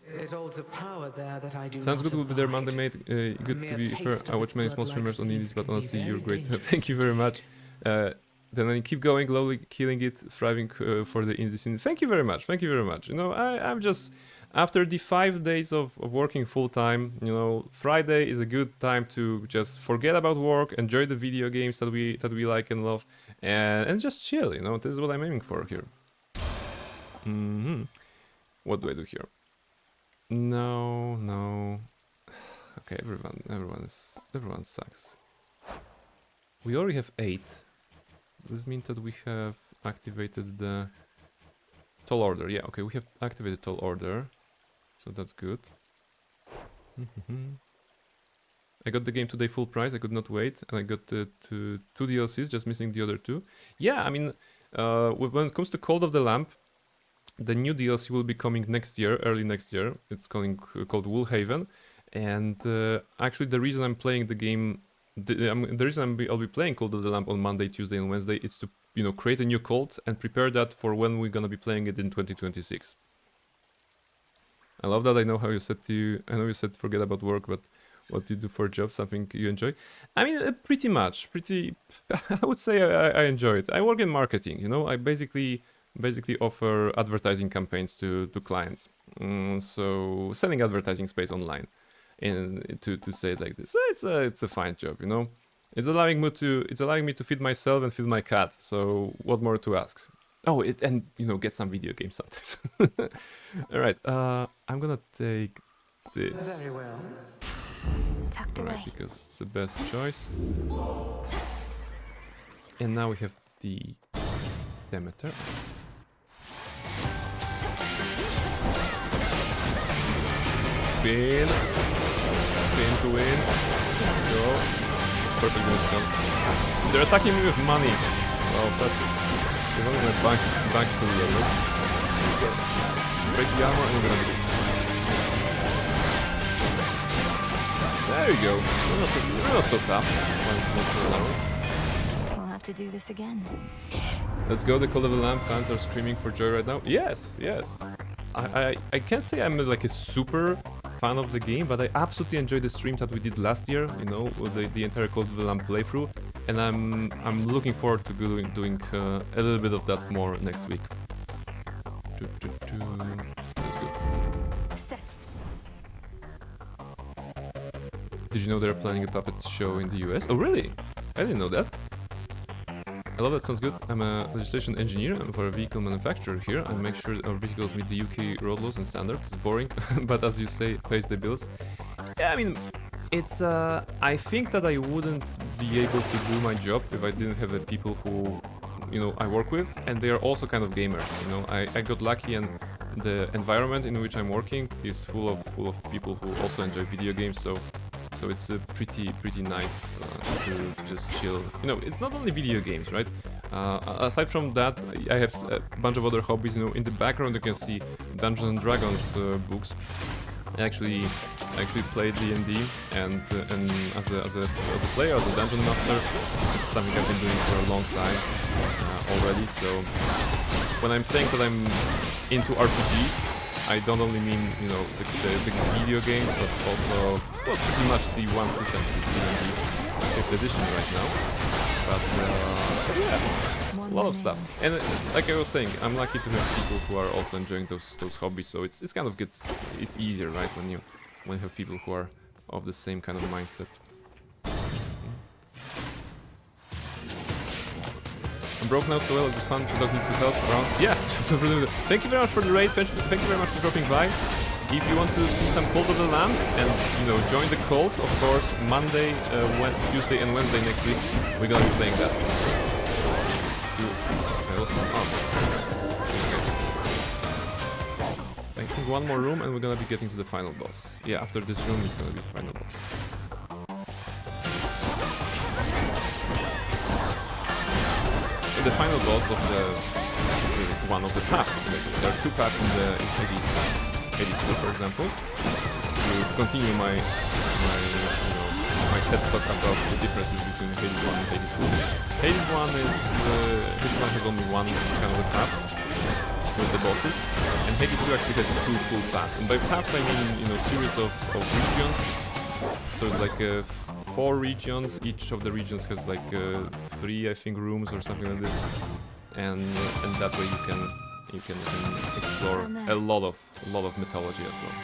It holds a power there that I do
Sounds
not
good. We'll be there Monday, mate. Good to be fair. I watch many small streamers on indies, but honestly, you're great. Thank you very much. Then I keep going, slowly killing it, thriving for the indie scene. Thank you very much. Thank you very much. You know, I'm just after the 5 days of working full time. You know, Friday is a good time to just forget about work, enjoy the video games that we like and love, and just chill. You know, this is what I'm aiming for here. What do I do here? No, no. Okay, everyone sucks. We already have 8. Does this mean that we have activated the tall order? Yeah, okay, we have activated tall order, so that's good. I got the game today full price. I could not wait, and I got the two DLCs, just missing the other 2. Yeah, I mean, when it comes to Cult of the Lamb, the new DLC will be coming next year, early next year. It's called Woolhaven, and actually the reason I'm playing the game, the reason I'll be playing Cult of the Lamb on Monday, Tuesday, and Wednesday, is to create a new cult and prepare that for when we're gonna be playing it in 2026. I love that. I know how you said I know you said forget about work, but what do you do for a job? Something you enjoy? I mean, pretty much. I would say I enjoy it. I work in marketing. I basically offer advertising campaigns to clients. So selling advertising space online, and to say it like this, it's a fine job. It's allowing me to feed myself and feed my cat. So what more to ask? Oh, and get some video games sometimes. All right, I'm gonna take this.
Very well.
Tucked
Right,
away.
because it's the best choice. And now we have the Demeter. Spin to win. Let's go. Perfect move. They're attacking me with money. Well, that's only my bank fully loaded. Break the armor and we're gonna do it. There you go. We're not so tough.
We'll have to do this again.
Let's go. The Cult of the Lamb fans are screaming for joy right now. Yes. I can't say I'm like a super fan of the game, but I absolutely enjoyed the stream that we did last year. The entire Cult of the Lamb playthrough, and I'm looking forward to doing a little bit of that more next week. That's good.
Set.
Did you know they're planning a puppet show in the US? Oh, really? I didn't know that. I love that, sounds good. I'm a legislation engineer. I'm for a vehicle manufacturer here. I make sure our vehicles meet the UK road laws and standards. It's boring, but as you say, pays the bills. Yeah, I mean, it's I think that I wouldn't be able to do my job if I didn't have the people who, I work with, and they are also kind of gamers. I got lucky, and the environment in which I'm working is full of people who also enjoy video games. So it's pretty nice to just chill. It's not only video games, right? Aside from that, I have a bunch of other hobbies. In the background you can see Dungeons and Dragons books. I actually played D&D, and as a player, as a dungeon master, it's something I've been doing for a long time already. So when I'm saying that I'm into RPGs, I don't only mean, the video games, but also, pretty much the one system, it's D&D 5th edition right now. But yeah, a lot of stuff. And like I was saying, I'm lucky to have people who are also enjoying those hobbies. So it's easier, right, when you have people who are of the same kind of mindset. I'm broke now, so well, it's fun. The dog needs to help around. Yeah, thank you very much for the raid. Thank you very much for dropping by. If you want to see some Cult of the Lamb and join the cult, of course, Monday, Tuesday, and Wednesday next week, we're gonna be playing that. I lost some arms. I think one more room, and we're gonna be getting to the final boss. Yeah, after this room, it's gonna be the final boss. The final boss of one of the paths. There are 2 paths in Hades 2, for example. To continue my TED talk about the differences between Hades 1 and Hades 2. Hades 1 has only one kind of a path with the bosses, and Hades 2 actually has 2 full paths. And by paths I mean series of regions. So it's like 4 regions. Each of the regions has like 3, I think, rooms or something like this, and that way you can explore a lot of mythology as well.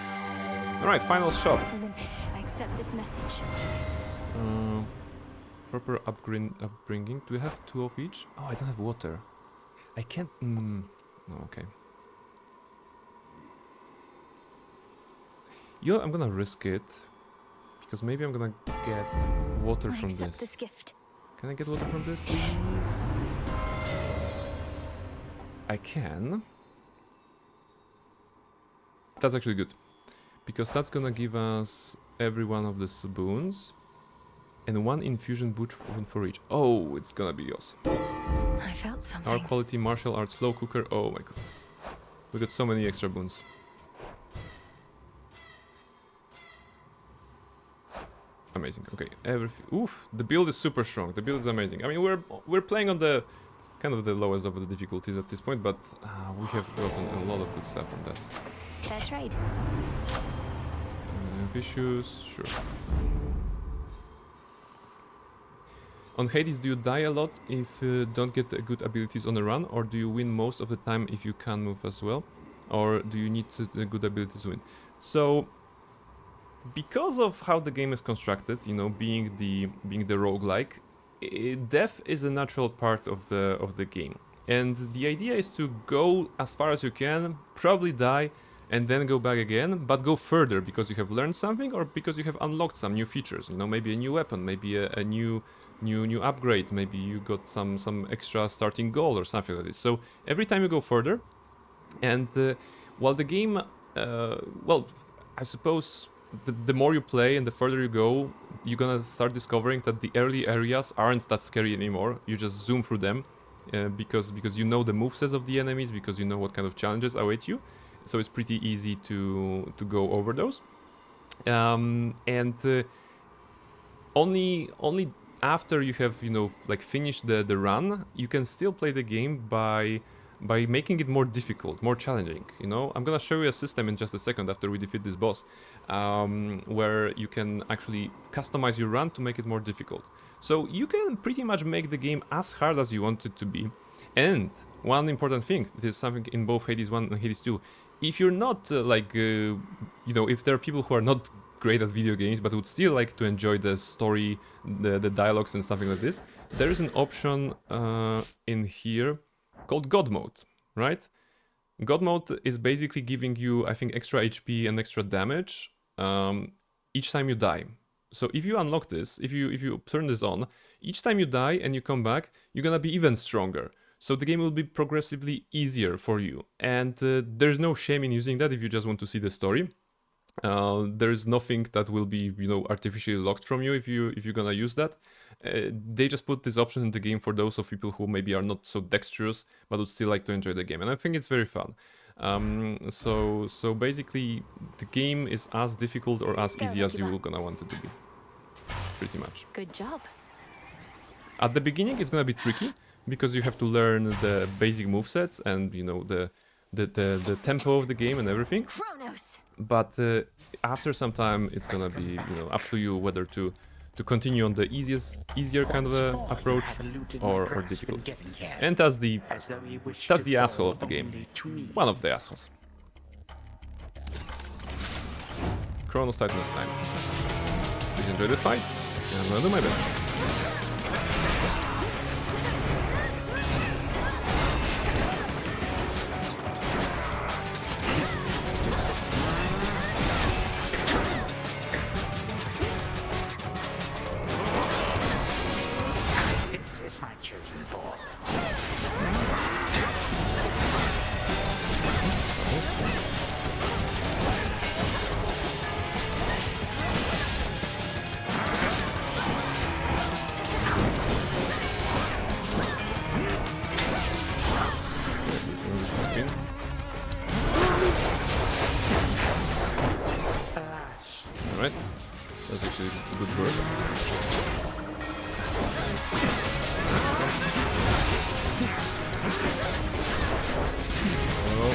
All right, final shop.
Olympus, I accept this message.
Proper upbringing. Do we have 2 of each? Oh, I don't have water. I can't. No, okay. You know, I'm gonna risk it. Because maybe I'm gonna get water
I
from
accept
this.
this gift.
Can I get water from this, please? I can. That's actually good. Because that's gonna give us every one of the boons. And 1 infusion boon for each. Oh, it's gonna be awesome.
I felt something.
Our quality martial arts slow cooker. Oh my goodness. We got so many extra boons. Amazing. Okay, oof, the build is super strong. The build is amazing. I mean, we're playing on the kind of the lowest of the difficulties at this point, but we have gotten a lot of good stuff from that.
Fair trade.
Issues, sure. On Hades, do you die a lot if you don't get good abilities on a run, or do you win most of the time if you can move as well, or do you need good abilities to win? So, because of how the game is constructed, you know, being the roguelike, death is a natural part of the game, and the idea is to go as far as you can, probably die, and then go back again, but go further because you have learned something or because you have unlocked some new features. You know, maybe a new weapon, maybe a new upgrade, maybe you got some extra starting goal or something like this. So every time you go further, and while the game, well, I suppose the more you play and the further you go, you're gonna start discovering that the early areas aren't that scary anymore. You just zoom through them because you know the movesets of the enemies, because you know what kind of challenges await you. So it's pretty easy to go over those. Only after you have, you know, like finished the run, you can still play the game by making it more difficult, more challenging. You know, I'm gonna show you a system in just a second after we defeat this boss, where you can actually customize your run to make it more difficult. So you can pretty much make the game as hard as you want it to be. And one important thing, this is something in both Hades 1 and Hades 2. If you're not you know, if there are people who are not great at video games but would still like to enjoy the story, the dialogues and something like this, there is an option in here called God Mode, right? God Mode is basically giving you, I think, extra HP and extra damage each time you die. So if you unlock this, if you turn this on, each time you die and you come back, you're gonna be even stronger. So the game will be progressively easier for you, and there's no shame in using that if you just want to see the story. There is nothing that will be, you know, artificially locked from you if you're gonna use that. They just put this option in the game for those of people who maybe are not so dexterous but would still like to enjoy the game, and I think it's very fun. So basically, the game is as difficult or as easy as you're gonna want it to be, pretty much.
Good job.
At the beginning, it's gonna be tricky, because you have to learn the basic movesets and, you know, the tempo of the game and everything.
Chronos.
But after some time, it's gonna be, you know, up to you whether to continue on the easier kind of approach or difficult. And that's the asshole of the game. One of the assholes. Chronos Titan of time. Please enjoy the fight, and I'm gonna do my best. Alright, that's actually a good burst. Oh.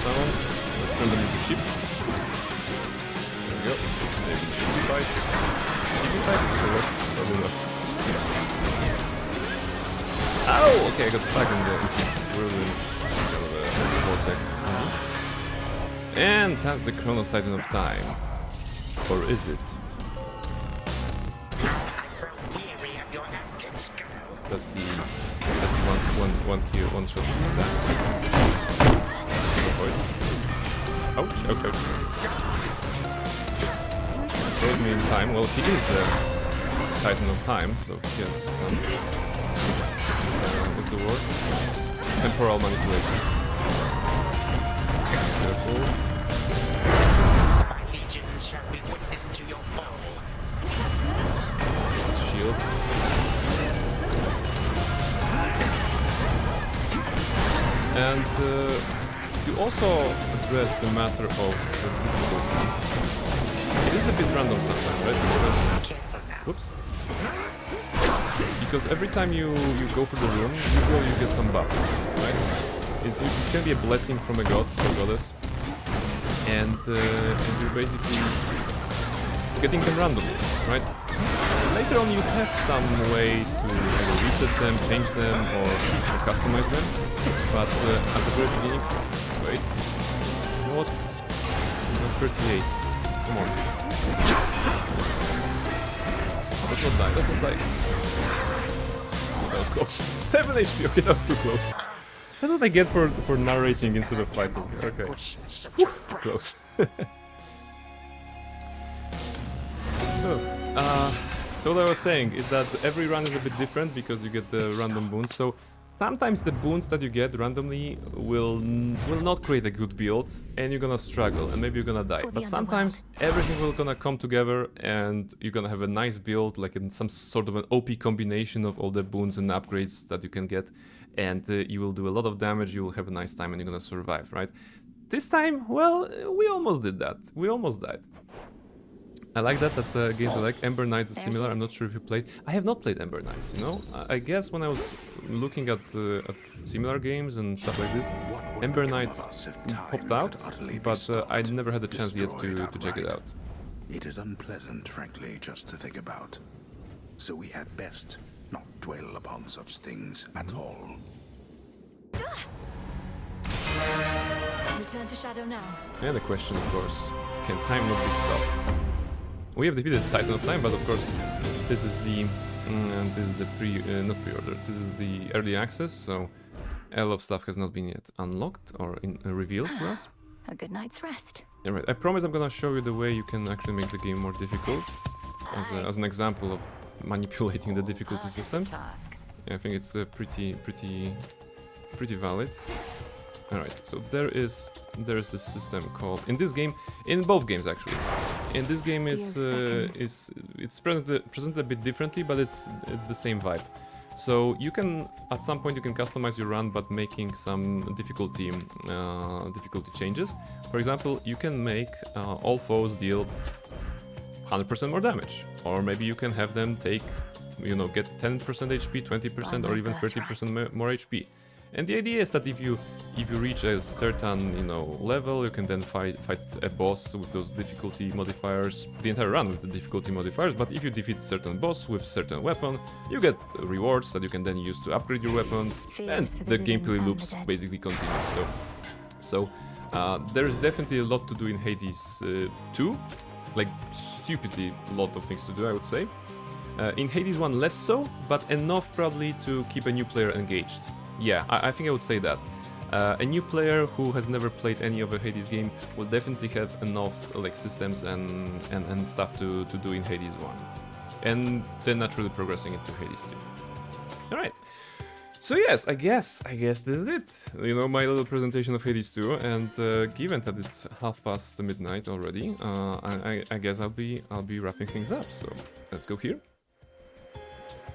Sounds. Let's turn them into sheep. There we go. Maybe sheepy fight. Sheepy fight? The rest? Probably not. Ow! Okay, I got stuck in the whirlwind kind of a vortex. And that's the Chronos Titan of time. Or is it? That's the one kill, one shot. avoid. Ouch, ouch, ouch. Throws me in time. Well, he is the Titan of Time, so he has some... what's the word? Temporal manipulation. Careful.
My legions shall be witness to your fall.
Shield. And you also address the matter of the difficulty. It is a bit random sometimes, right? Whoops. Because every time you go for the room, usually you get some buffs, right? It can be a blessing from a god or goddess, and you're basically getting them randomly, right? Later on you have some ways to either reset them, change them, or customize them, but at the very beginning... Wait... You know what? Not 38. Come on. Let's not die, let's not die. That was close. 7 HP, okay, that was too close. That's what I get for narrating instead of fighting. Okay. Whew, close. So what I was saying is that every run is a bit different because you get the random boons. So sometimes the boons that you get randomly will not create a good build, and you're gonna struggle, and maybe you're gonna die. But sometimes everything will gonna come together, and you're gonna have a nice build, like in some sort of an OP combination of all the boons and upgrades that you can get, and you will do a lot of damage. You will have a nice time, and you're gonna survive, right? This time, well, we almost did that. We almost died. I like that, that's a game I like. Ember Knights is similar, I'm not sure if you played. I have not played Ember Knights, you know? I guess when I was looking at similar games and stuff like this, Ember Knights popped out, but I never had the chance yet to check it out.
It is unpleasant, frankly, just to think about. So we had best not dwell upon such things at all.
Return to Shadow now.
And the question, of course, can time not be stopped? We have defeated Titan of Time, but of course, this is the not pre-order. This is the early access, so a lot of stuff has not been yet unlocked or revealed to us.
A good night's rest.
Yeah, right. I promise I'm gonna show you the way you can actually make the game more difficult, as an example of manipulating the difficulty systems. Yeah, I think it's pretty valid. Alright, so there is this system called, in this game, in both games actually. In this game it's presented a bit differently, but it's the same vibe. So you can, at some point you can customize your run, but making some difficulty changes. For example, you can make all foes deal 100% more damage, or maybe you can have them take, you know, get 10% HP, 20%, or even 30% more HP. And the idea is that if you reach a certain, you know, level, you can then fight a boss with those difficulty modifiers, the entire run with the difficulty modifiers. But if you defeat certain boss with certain weapon, you get rewards that you can then use to upgrade your weapons, and the gameplay loops basically continue. So there is definitely a lot to do in Hades 2, like stupidly a lot of things to do, I would say. In Hades 1 less so, but enough probably to keep a new player engaged. Yeah, I think I would say that. A new player who has never played any of the Hades game will definitely have enough like systems and stuff to do in Hades 1. And then naturally progressing into Hades 2. Alright. So yes, I guess this is it. You know, my little presentation of Hades 2, and given that it's midnight already, I guess I'll be wrapping things up. So let's go here.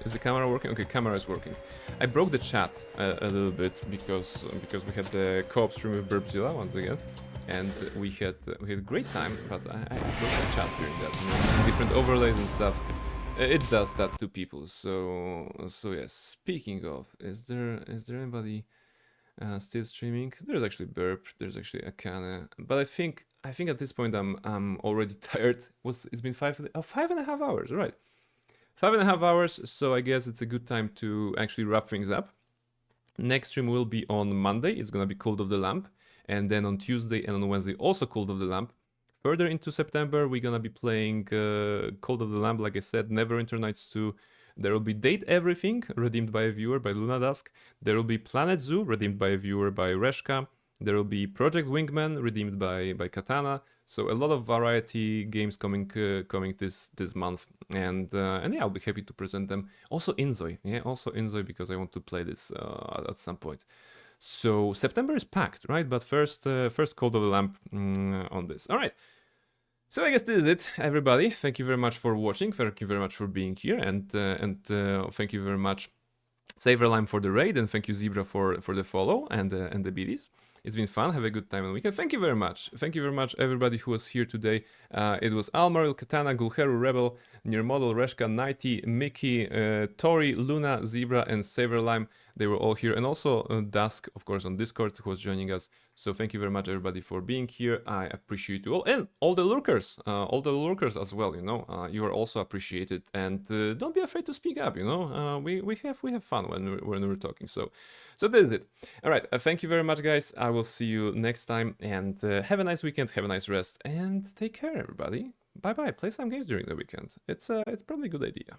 Is the camera working? Okay, camera is working. I broke the chat a little bit because we had the co-op stream with Burbzilla once again, and we had a great time. But I broke the chat during that. You know, different overlays and stuff. It does that to people. So yes. Speaking of, is there anybody still streaming? There's actually Burp. There's actually Akane. But I think at this point I'm already tired. It's been 5.5 hours, right? 5.5 hours, so I guess it's a good time to actually wrap things up. Next stream will be on Monday, it's gonna be Cult of the Lamp, and then on Tuesday and on Wednesday also Cult of the Lamp. Further into September, we're gonna be playing Cult of the Lamp, like I said, Neverwinter Nights 2. There will be Date Everything, redeemed by a viewer by Lunadusk. There will be Planet Zoo, redeemed by a viewer by Reshka. There will be Project Wingman redeemed by Katana. So a lot of variety games coming this month, and yeah, I'll be happy to present them. Also Inzoi, yeah, also Inzoi, because I want to play this at some point. So September is packed, right? But first Cult of the Lamp on this. All right. So I guess this is it, everybody. Thank you very much for watching. Thank you very much for being here, and thank you very much, Saverlime, for the raid, and thank you, Zebra, for the follow and the BDs. It's been fun. Have a good time on the weekend. Thank you very much. Thank you very much, everybody who was here today. It was Almaril, Katana, Gulheru, Rebel, Nirmodel, Reshka, Nighty, Mickey, Tori, Luna, Zebra, and Saverlime. They were all here. And also Dusk, of course, on Discord, who was joining us. So thank you very much, everybody, for being here. I appreciate you all. And all the lurkers as well, you know. You are also appreciated. And don't be afraid to speak up, you know. We have fun when we're talking. So that is it. All right. Thank you very much, guys. I will see you next time. And have a nice weekend. Have a nice rest. And take care, everybody. Bye-bye. Play some games during the weekend. It's probably a good idea.